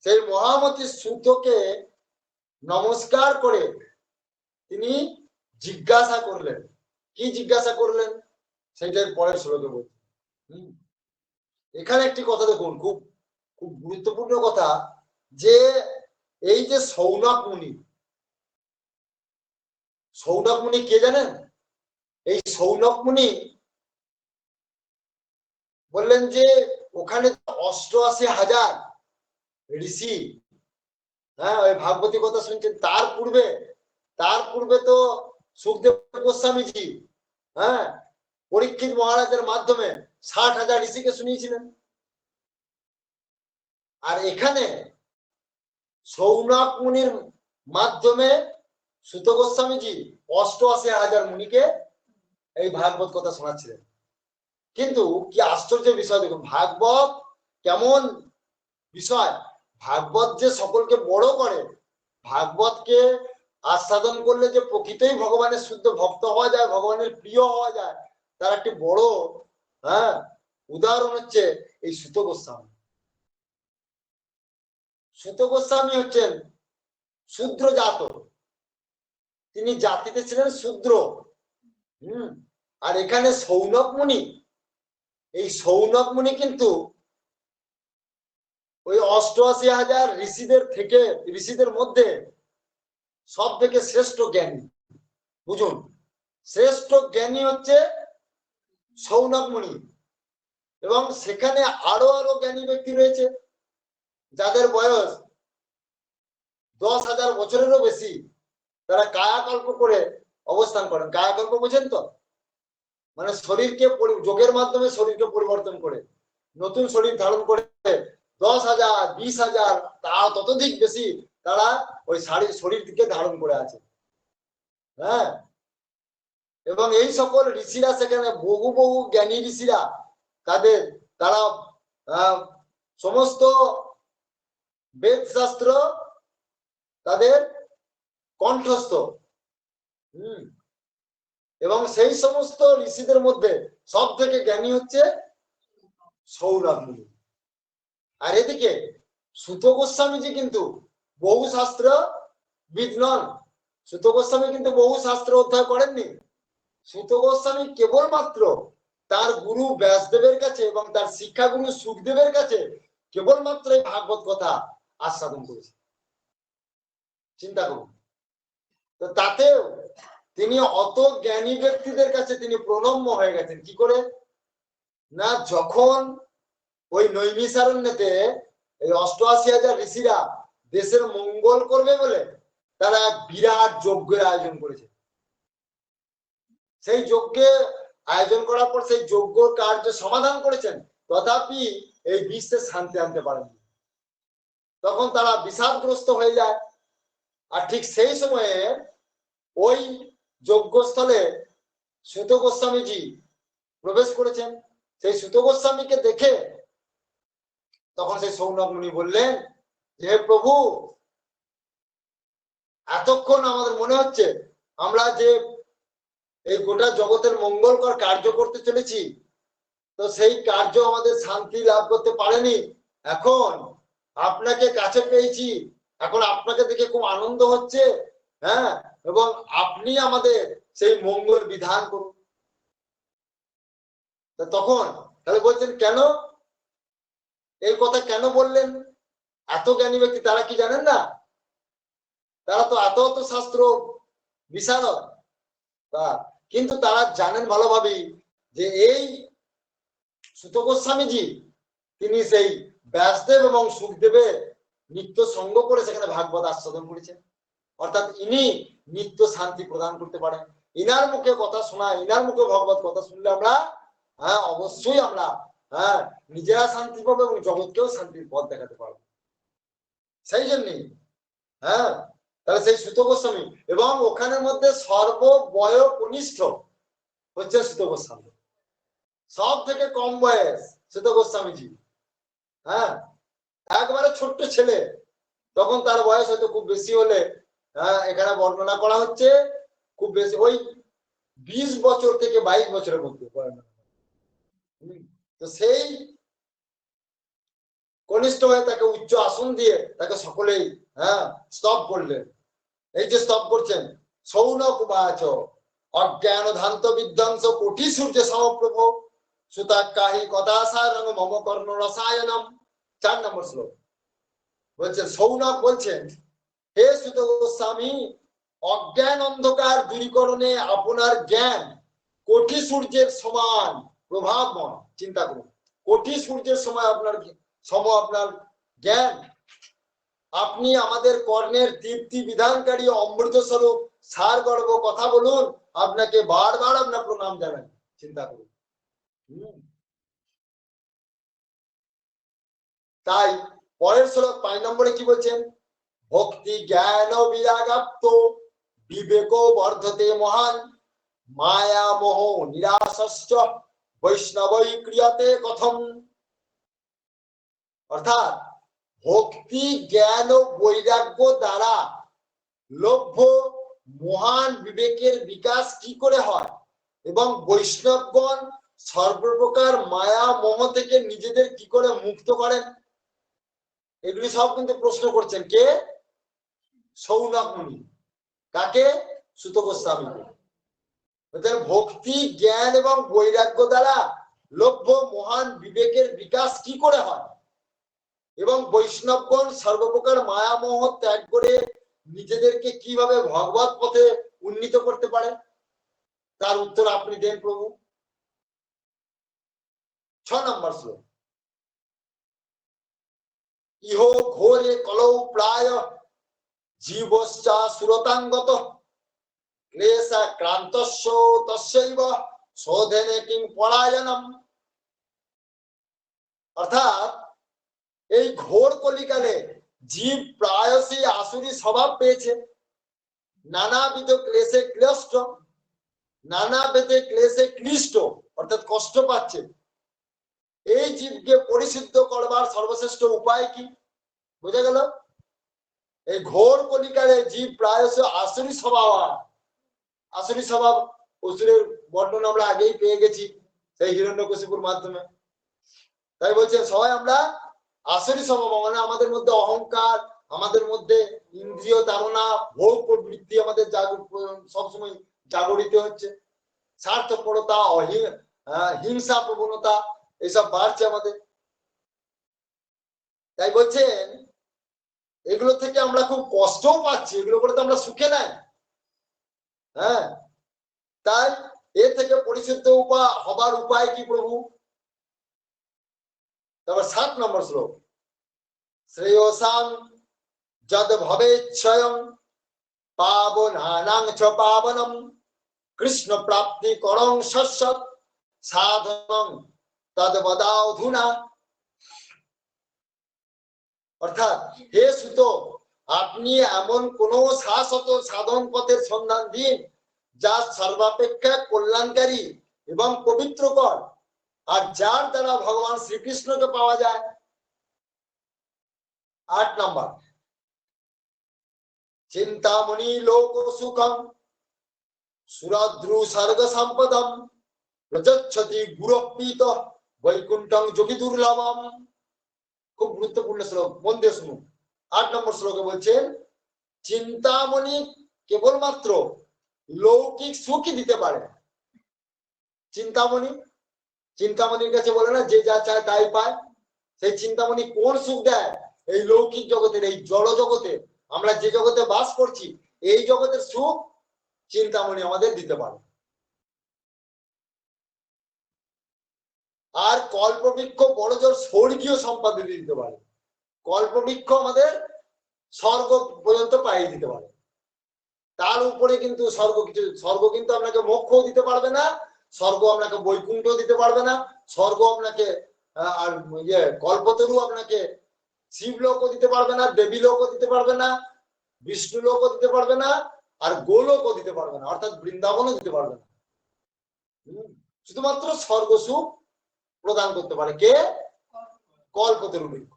সেই মহামতি সুতকে নমস্কার করে তিনি জিজ্ঞাসা করলেন। কি জিজ্ঞাসা করলেন সেটার পরের শ্লোকে বলছি। এখানে একটি কথা দেখুন, খুব খুব গুরুত্বপূর্ণ কথা, যে এই যে সৌনক মুনি, সৌনক মুনি কে জানেন? এই সৌনক মুনি বললেন যে ওখানে 88,000 ঋষি, ওই ভাগবতী কথা শুনছেন। তার পূর্বে তো সুখদেব গোস্বামীজি পরীক্ষিত মহারাজের মাধ্যমে 60,000 ঋষিকে শুনিয়েছিলেন। আর এখানে সৌনক মুনির মাধ্যমে সুত গোস্বামীজি 88,000 মুনিকে এই ভাগবত কথা শোনাচ্ছিলেন। কিন্তু কি আশ্চর্যের বিষয় দেখুন, ভাগবত কেমন বিষয়! ভাগবত যে সকলকে বড় করে, ভাগবতকে আস্বাদন করলে যে প্রকৃতই ভগবানের শুদ্ধ ভক্ত হওয়া যায়, ভগবানের প্রিয় হওয়া যায়, তার একটি বড় উদাহরণ হচ্ছে এই সুত গোস্বামী। সুত গোস্বামী হচ্ছেন শূদ্র জাত, তিনি জাতিতে ছিলেন শূদ্র। আর এখানে সৌনক মুনি, এই সৌনক মুনি কিন্তু ওই 88,000 ঋষিদের মধ্যে সব থেকে শ্রেষ্ঠ জ্ঞানী। বুঝুন, শ্রেষ্ঠ জ্ঞানী হচ্ছে সৌনক মুনি। এবং সেখানে আরো জ্ঞানী ব্যক্তি রয়েছে যাদের বয়স 10,000 বছরেরও বেশি। তারা কায়াকল্প করে অবস্থান করেন। কায়াকল্প বোঝেন তো? মানে শরীরকে যোগের মাধ্যমে শরীরকে পরিবর্তন করে নতুন শরীর ধারণ করে 10,000, 20,000, তা ততোধিক বেশি তারা ওই শরীরকে ধারণ করে আছে। এবং এই সকল ঋষিরা, সেখানে বহু জ্ঞানী ঋষিরা, তারা সমস্ত বেদ শাস্ত্র তাদের কণ্ঠস্থ। এবং সেই সমস্ত ঋষিদের মধ্যে সব থেকে জ্ঞানী হচ্ছে সৌনক মুনি। আর এদিকে সুত গোস্বামীজি কিন্তু বহু শাস্ত্র বিদ নন। সুত গোস্বামী কিন্তু বহু শাস্ত্র অধ্যয়ন করেননি। সুত গোস্বামী কেবলমাত্র তার গুরু ব্যাসদেবের কাছে এবং তার শিক্ষাগুরু সুখদেবের কাছে কেবলমাত্র এই ভাগবত কথা আস্বাদন করেছে। চিন্তা করুন। তো তাতেও তিনি অত জ্ঞানী ব্যক্তিদের কাছে তিনি প্রণম্য হয়ে গেছেন। কি করে? না, যখন ওই নৈমিষারণ্যতে এই 88,000 ঋষিরা দেশের মঙ্গল করবে বলে তারা বিরাট যজ্ঞের আয়োজন করেছে। সেই যজ্ঞে আয়োজন করার পর সেই যজ্ঞ কার্য সমাধান করেছেন, তথাপি এই বিশ্বে শান্তি আনতে পারেননি। তখন তারা বিষাদগ্রস্ত হয়ে যায়। আর ঠিক সেই সময়ে ওই যজ্ঞস্থলে সুত গোস্বামীজি প্রবেশ করেছেন। সেই সুত গোস্বামীকে দেখে তখন সেই সৌনক মুনি বললেন, হে প্রভু, এতক্ষণ আমাদের মনে হচ্ছে আমরা যে এই গোটা জগতের মঙ্গলকর কার্য করতে চলেছি, তো সেই কার্য আমাদের শান্তি লাভ করতে পারেনি। এখন আপনাকে কাছে পেয়েছি, এখন আপনাকে দেখে খুব আনন্দ হচ্ছে। এবং আপনি আমাদের সেই মঙ্গল বিধান করুন। তখন তাহলে বলছেন, কেন এই কথা কেন বললেন? এত জ্ঞানী ব্যক্তি, তারা কি জানেন না? তারা তো এত শাস্ত্র বিশারদ, কিন্তু তারা জানেন ভালোভাবেই যে এই সুত গোস্বামীজি তিনি সেই ব্যাসদেব এবং সুখদেবের নিত্য সঙ্গ করে সেখানে ভাগবত আস্বাদন করেছেন। অর্থাৎ ইনি নিত্য শান্তি প্রদান করতে পারেন। ইনার মুখে কথা শোনা, ইনার মুখে ভগবত কথা শুনলে আমরা অবশ্যই আমরা নিজেরা শান্তি পাবো এবং জগৎকেও শান্তির পথ দেখাতে পারবো। সেই জন্যই তাহলে সেই সুত গোস্বামী, এবং ওখানের মধ্যে সর্ববয়কনিষ্ঠ হচ্ছে সুত গোস্বামী। সব থেকে কম বয়স সুত গোস্বামীজি। একবারে ছোট্ট ছেলে। তখন তার বয়স হয়তো খুব বেশি হলে এখানে বর্ণনা করা হচ্ছে খুব বেশি, ওই 20 বছর থেকে 22 বছরের মধ্যে। তো সেই কনিষ্ঠ হয়ে তাকে উচ্চ আসন দিয়ে তাকে সকলেই স্তব করলেন। এই যে স্তব করছেন, সৌনক উবাচ অজ্ঞান ধান্ত বিধ্বংস কোটি সূর্য সমপ্রভ সুতাকাহি কথাসারং মম কর্ণ রসায়নম। 4 নম্বর শ্লোক বলছেন, সৌনক বলছেন, হে সুত গোস্বামী, অজ্ঞান অন্ধকার দূরীকরণে আপনার জ্ঞান কোটি সূর্যের সমান প্রভাবময়। চিন্তা করুন, কোটি সূর্যের সময় আপনার আপনার জ্ঞান। আপনি আমাদের কর্ণের দীপ্তি বিধানকারী অমৃত স্বরূপ সার গর্ব কথা বলুন, আপনাকে বারবার আপনার প্রণাম জানাই। চিন্তা করুন। তাই পরের শ্লোক 5 নম্বরে কি বলছেন, ভক্তি জ্ঞান বিরাগাপ্ত বিবেক বর্ধতে মহান মায়া মোহ নিরাশস্য বৈষ্ণবৈ ক্রিয়াতে কথম। অর্থাৎ ভক্তি জ্ঞান ও বৈরাগ্য দ্বারা লভ্য মহান বিবেকের বিকাশ কি করে হয়, এবং বৈষ্ণবগণ সর্বপ্রকার মায়া মোহ থেকে নিজেদের কি করে মুক্ত করেন, এগুলি সব কিন্তু প্রশ্ন করছেন কে? সৌনক মুনি। কাকে? সুত গোস্বামীকে। ভক্তি জ্ঞান এবং বৈরাগ্য দ্বারা লভ্য মহান বিবেকের বিকাশ কি করে হয়, এবং বৈষ্ণবগণ সর্বপ্রকার মায়া মোহ ত্যাগ করে নিজেদেরকে কিভাবে ভগবত পথে উন্নীত করতে পারে, তার উত্তর আপনি দেন প্রভু। 6 নম্বর শ্লোক, ইহ ঘোরে কলৌ প্রায় জীবশ্চা সুরতাঙ্গত ক্লেশা ক্রান্তস্য তস্যৈব শোধনে কিং পলায়নম। অর্থাৎ এই ঘোর কলিকালে জীব প্রায়শই আসুরি স্বভাব পেয়েছে, নানাবিধ ক্লেশে ক্লিষ্ট, নানাবিধ ক্লেশে ক্লিষ্ট, অর্থাৎ কষ্ট পাচ্ছে। এই জীবকে পরিশুদ্ধ করবার সর্বশ্রেষ্ঠ উপায় কি? বুঝা গেল? এই ঘোর কলিকালে জীব প্রায়শ আসুরি স্বভাব। আসুরি স্বভাব অসুরের বর্ণনা আমরা আগেই পেয়ে গেছি সেই হিরণ্যকশিপুর মাধ্যমে। তাই বলছেন সবাই আমরা আসুরি স্বভাব, মানে আমাদের মধ্যে অহংকার, আমাদের মধ্যে ইন্দ্রিয় তাড়না, ভোগ প্রবৃত্তি আমাদের সবসময় জাগরিত হচ্ছে, স্বার্থপরতা, হিংসা প্রবণতা এসব বাড়ছে আমাদের। তাই বলছেন এগুলো থেকে আমরা খুব কষ্টও পাচ্ছি, এগুলো করে তো আমরা সুখে নাই। তাই এ থেকে পরিশুদ্ধ হবার উপায় কি প্রভু? তারপর 7 নম্বর শ্লোক, শ্রেয়সাং যদ ভবেচ্ছয়ং পাবনানাং চ পাবনম কৃষ্ণ প্রাপ্তি করং সস্যৎ সাধনং তদ বদাধুনা। অর্থাৎ হে সুত, আপনি এমন কোন শাশ্বত সাধন পথের সন্ধান দিন যা সর্বাপেক্ষা কল্যাণকারী এবং পবিত্রকর, আর যার দ্বারা ভগবান শ্রীকৃষ্ণকে পাওয়া যায়। 8 নম্বর, চিন্তামণি লোক সুখম সুরাদ্রু স্বর্গ সম্পদম প্রযচ্ছতি গুরপ্রীত বৈকুণ্ঠং যোগী দুর্লভম। খুব গুরুত্বপূর্ণ শ্লোক, মন দিয়ে শুনুন। 8 নম্বর শ্লোকে বলছেন চিন্তামণি কেবলমাত্র লৌকিক সুখই দিতে পারে। চিন্তামণির কাছে বলে না যে যা চায় তাই পায়। সেই চিন্তামণি কোন সুখ দেয়? এই লৌকিক জগতের, এই জড় জগতে, আমরা যে জগতে বাস করছি এই জগতের সুখ চিন্তামণি আমাদের দিতে পারে। আর কল্পবৃক্ষ বড়জোর স্বর্গীয় সম্পদ দিতে পারে। কল্পবৃক্ষ আমাদের স্বর্গ পর্যন্ত পাইয়ে দিতে পারে। তার উপরে কিন্তু স্বর্গ কিন্তু আপনাকে মোক্ষ দিতে পারবে না, স্বর্গ আপনাকে বৈকুণ্ঠ দিতে পারবে না, স্বর্গ আপনাকে আর কল্পতরু আপনাকে শিবলোকও দিতে পারবে না, দেবী লোকও দিতে পারবে না, বিষ্ণু লোকও দিতে পারবে না, আর গোলোকও দিতে পারবে না, অর্থাৎ বৃন্দাবনও দিতে পারবে না। শুধুমাত্র স্বর্গ সুখ প্রদান করতে পারে কে? কল্পতরু বৃক্ষ।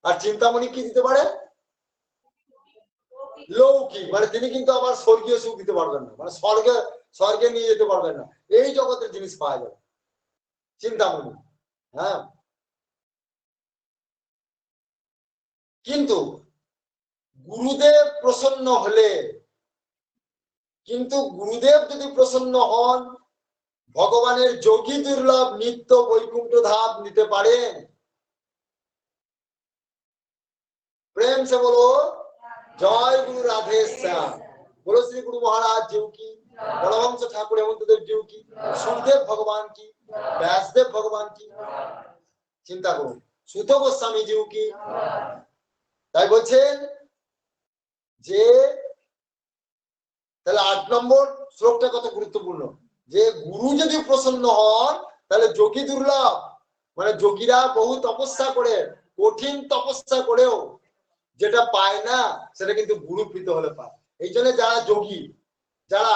আর চিন্তামণি কি দিতে পারে? লৌকিক, মানে তিনি কিন্তু আবার স্বর্গীয় সুখ দিতে পারবেন না, মানে স্বর্গে নিয়ে যেতে পারবেন না, এই জগতের জিনিস পাওয়া যাবে চিন্তামণি। হ্যাঁ, কিন্তু গুরুদেব প্রসন্ন হলে, কিন্তু গুরুদেব যদি প্রসন্ন হন, ভগবানের যোগী দুর্লভ নিত্য বৈকুণ্ঠ ধাপ নিতে পারেন। প্রেম সে বলো জয় গুরু রাধে শ্যাম, বলো শ্রী গুরু মহারাজ জিউ কি, পরমহংস ঠাকুর হেমন্তদেব জিউ কি, সুখদেব ভগবান কি, ব্যাসদেব ভগবান কি। চিন্তা করুন, সুত গোস্বামী জিউ কি। তাই বলছেন যে, তাহলে 8 নম্বর শ্লোকটা কত গুরুত্বপূর্ণ, যে গুরু যদি প্রসন্ন হন তাহলে যোগী দুর্লভ, মানে যোগীরা বহু তপস্যা করে, কঠিন তপস্যা করেও যেটা পায় না সেটা কিন্তু গুরু প্রীত হলে পায়। এই জন্য যারা যোগী, যারা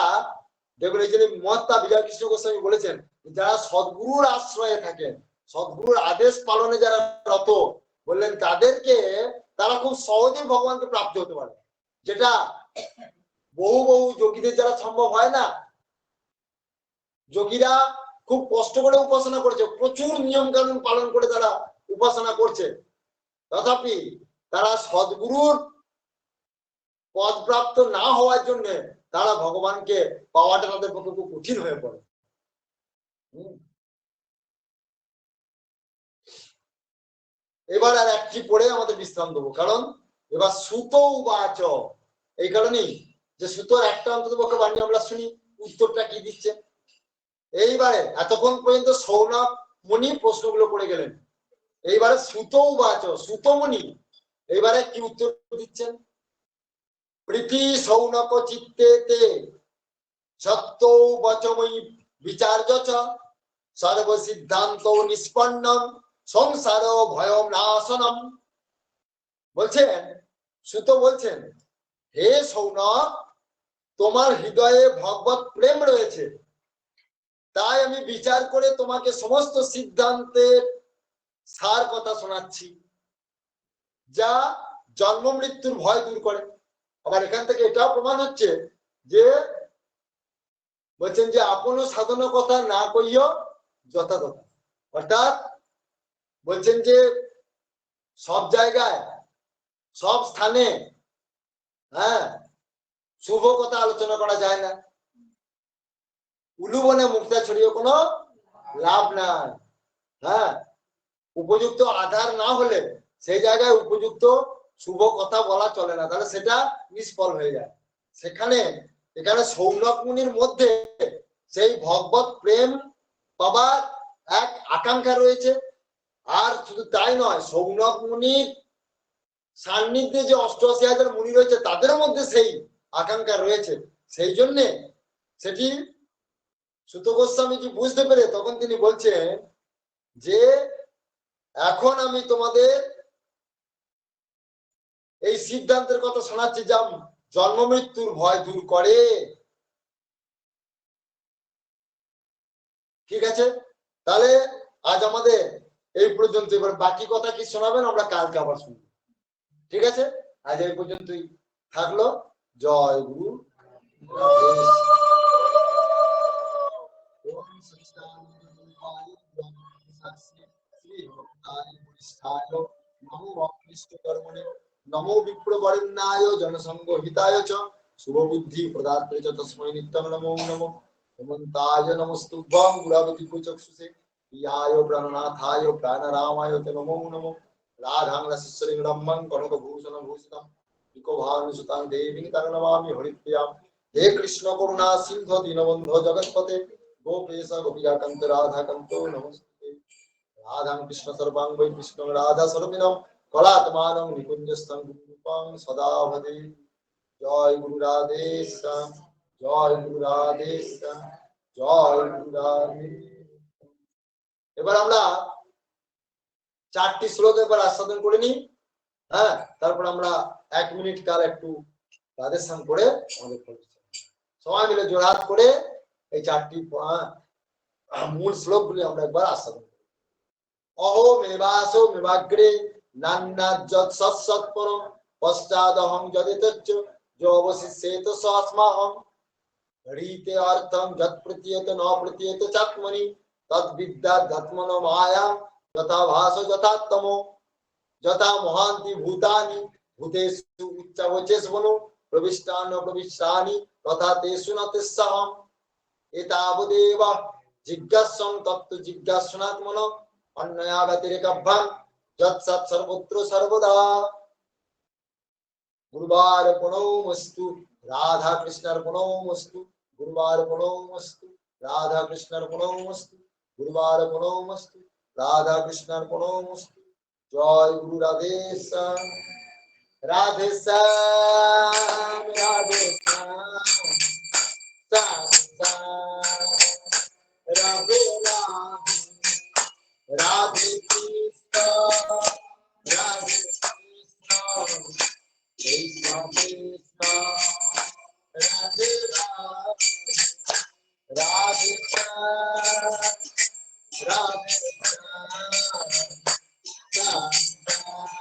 দেখুন, এই জন্য মহাত্মা বিজয় কৃষ্ণ গোস্বামী বলেছেন, যারা সদ্গুরুর আশ্রয়ে থাকেন, সদ্গুরুর আদেশ পালনে যারা রত, বললেন তাদেরকে, তারা খুব সহজেই ভগবানকে প্রাপ্ত হতে পারে, যেটা বহু বহু যোগীদের যারা সম্ভব হয় না। যোগীরা খুব কষ্ট করে উপাসনা করছে, প্রচুর নিয়ম কানুন পালন করে তারা উপাসনা করছে, তথাপি তারা সদ্গুরুর পদ প্রাপ্ত না হওয়ার জন্য তারা ভগবানকে পাওয়াটা তাদের পক্ষে খুব কঠিন হয়ে পড়ে। এবার আর একটি পড়ে আমাদের বিশ্রাম দেবো, কারণ এবার সুত উবাচ, এই কারণেই যে সুতোর একটা অন্তত পক্ষে বাণী আমরা শুনি উত্তরটা কি দিচ্ছে। এইবারে এতক্ষণ পর্যন্ত সৌনক মুনি প্রশ্নগুলো করে গেলেন, এইবারে সুত উবাচ, সুতমুনি এইবারে কি উত্তর দিচ্ছেন। প্রীতি সৌনক চিত্তে তে সত্য বচময়ী বিচার্য চ সর্ব সিদ্ধান্ত নিষ্পন্নম সংসার ভয়ম নাশনম। বলছেন সুত, বলছেন হে সৌনক, তোমার হৃদয়ে ভগবত প্রেম রয়েছে, তাই আমি বিচার করে তোমাকে সমস্ত সিদ্ধান্তের সার কথা শোনাচ্ছি, যা জন্ম মৃত্যুর ভয় দূর করে। আবার এখান থেকে এটাও প্রমাণ হচ্ছে যে, বলছেন যে আপন সাধন কথা না কইও যথাযথ, অর্থাৎ বলছেন যে সব জায়গায় সব স্থানে হ্যাঁ শুভ কথা আলোচনা করা যায় না, উলুবনে মুক্তা ছড়িয়ে কোনো লাভ নাই। হ্যাঁ, উপযুক্ত আধার না হলে সেই জায়গায় উপযুক্ত শুভ কথা বলা চলে না, তাহলে সেটা নিষ্ফল হয়ে যায়। সেখানে এখানে সৌনক মুনির মধ্যে সেই ভগবত প্রেম পাবার এক আকাঙ্ক্ষা রয়েছে, আর শুধু তাই নয়, সৌনক মুনির সান্নিধ্যে যে ৮৮,০০০ মুনি রয়েছে তাদের মধ্যে সেই আকাঙ্ক্ষা রয়েছে। সেই জন্যে সেটি সুত গোস্বামীজি বুঝতে পেরে তখন তিনি বলছেন যে এখন আমি তোমাদের এই সিদ্ধান্তের কথা শোনাচ্ছি যা জন্ম মৃত্যুর ভয় দূর করে। ঠিক আছে, তাহলে আজ আমাদের এই পর্যন্ত, এবার বাকি কথা কি শোনাবেন আমরা কালকে আবার শুনবো। ঠিক আছে, আজ এই পর্যন্তই থাকলো। জয় গুরু। नमो विप्रवरेण्याय जनसंग हिताय च शुभ बुद्धि प्रदात्रे च तस्मै नित्यं नमो नमो हेमन्ताय नमस्तुभ्यं गुरावति कुचक्षुषे प्रियाय प्राणनाथाय प्राणरामाय ते नमो नमो राधां रसस्वरीं रम्मं कनकभूषणं भूषितं विकोभानुसुतां देवीं तन्नमामि हरिप्रियां। हे कृष्ण करुणा सिंधु दीनबन्धो जगत्पते गोपेश गोपिकान्त राधाकान्तो नमस्ते। राधां कृष्ण सर्वाङ्गै कृष्णं राधा सर्विनं कलात्मानं निकुञ्जस्थं रूपं सदा भजे। जय गुरु राधे श्याम, जय गुरु राधे श्याम, जय गुरु राधे। এবার আমরা 4টি শ্লোক এবার আস্বাদন করে নিই। হ্যাঁ, তারপর আমরা 1 মিনিট কাল একটু রাধে শ্যাম করে আমাদের সবাই মিলে জোড়হাত করে এই 4টি মূল শ্লোকগুলি আমরা একবার আস্বাদন করি। অহো মেবাসো মেবাগ্রে নান্নাজ্জৎ সৎসৎপরম পশ্চাদহং যদিতচ্চ जो अवशिष्येत स अस्माहं रीते अर्थं यत् प्रतीयते न प्रतीयते चात्मनि तद् विद्याध्यात्मनो माया यथा भासो यथा तमो यथा महान्ति भूतानि भूतेषु उच्चवचेषु मनो प्रविष्टानि प्रविष्टानि तथा तेषु न तिस्सहम् एतावदेव जिज्ञासं तत्तु जिज्ञासनात्मनो अन्यया व्यतिरेकभ्यां यत्सत् सर्वत्र सर्वदा गुरुवार्पणमस्तु राधा कृष्णार्पणमस्तु गुरुवार्पणमस्तु राधा कृष्णार्पणमस्तु गुरुवार्पणमस्तु राधा कृष्णार्पणमस्तु जय गुरु राधे श्याम राधे श्याम राधे श्याम श्याम श्याम राधे राधे राधे कृष्ण राधे कृष्ण कृष्ण कृष्ण राधे राधे राधे श्याम राधे श्याम राधे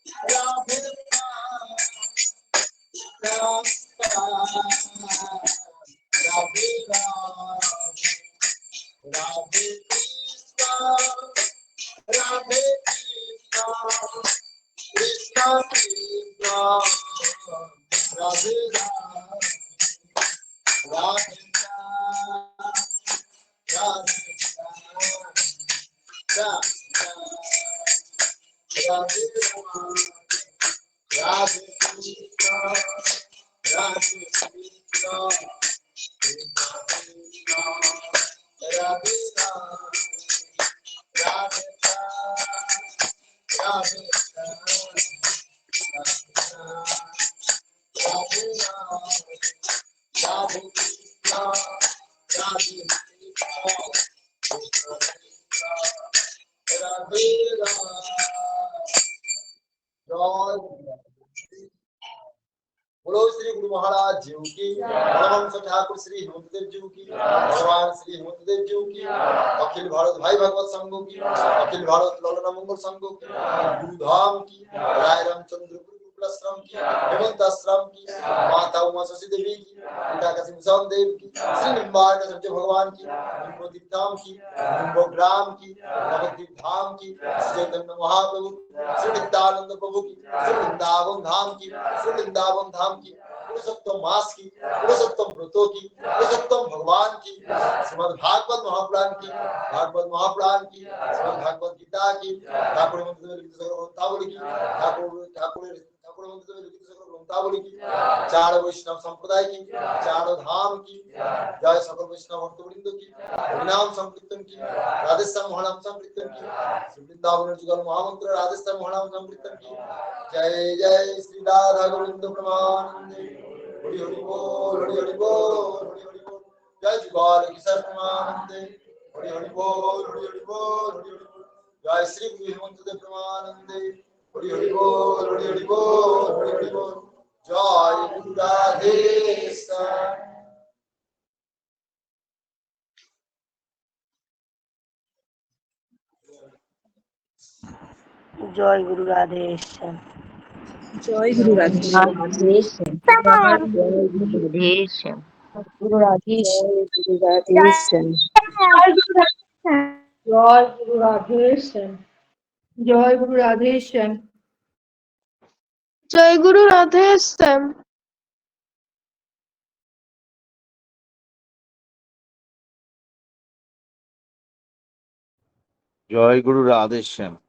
राधे राधे कृष्ण राधे कृष्ण कृष्ण कृष्ण राधे राधे राधे श्याम राधे राधे बोलो श्री गुरु महाराज जी की परमहंस ठाकुर श्री हेमंत देव जी की भगवान श्री हेमंत देव जी की अखिल भारत भाई भगवत संघ की अखिल भारत लौलना मंगल संघ की गुरुधाम की राय रामचंद्र गुरुकुलाश्रम की हेमंत आश्रम की माता उमा शशि देवी की पिता काशी भूषण देव की श्री निम्बार का सत्य भगवान की निम्बोदीप धाम की निम्बोग्राम की नवद्वीप धाम की श्री चैतन्य महाप्रभु श्री नित्यानंद प्रभु की श्री वृंदावन धाम की श्री वृंदावन धाम की पुरुषोत्तम मास की पुरुषोत्तम व्रतों की पुरुषोत्तम भगवान की श्रीमद् भागवत महापुराण की भागवत महापुराण की श्रीमद् भागवत गीता की ठाकुर मंत्र में लिखित सकल ग्रंथावली की ठाकुर ठाकुर ठाकुर मंत्र में लिखित सकल ग्रंथावली की चार वैष्णव संप्रदाय की चारों धाम की जय सकल वैष्णव भक्तवृंद की हरिनाम संकीर्तन की राधेश्याम महानाम संकीर्तन की श्री वृंदावन जुगल महामंत्र राधेश्याम महानाम संकीर्तन की जय जय श्री राधा गोविंद प्रमानंदे हरि हरि बोल हरि हरि बोल हरि हरि बोल जय जुगल किशोर प्रमानंदे हरि हरि बोल हरि हरि बोल हरि हरि बोल जय श्री गुरु हेमंत देव प्रमानंदे हरि हरि बोल हरि हरि बोल हरि हरि बोल जय गुरु राधे श्याम জয় গুরু রাধে শ্যাম। জয় গুরু রাধে শ্যাম। রাধে শ্যাম। জয় গুরু রাধে শ্যাম। গুরু রাধে শ্যাম। গুরু রাধে শ্যাম। জয় গুরু রাধে শ্যাম। জয় গুরু রাধে শ্যাম। জয় গুরু রাধে শ্যাম। জয় গুরু রাধেশ্যাম।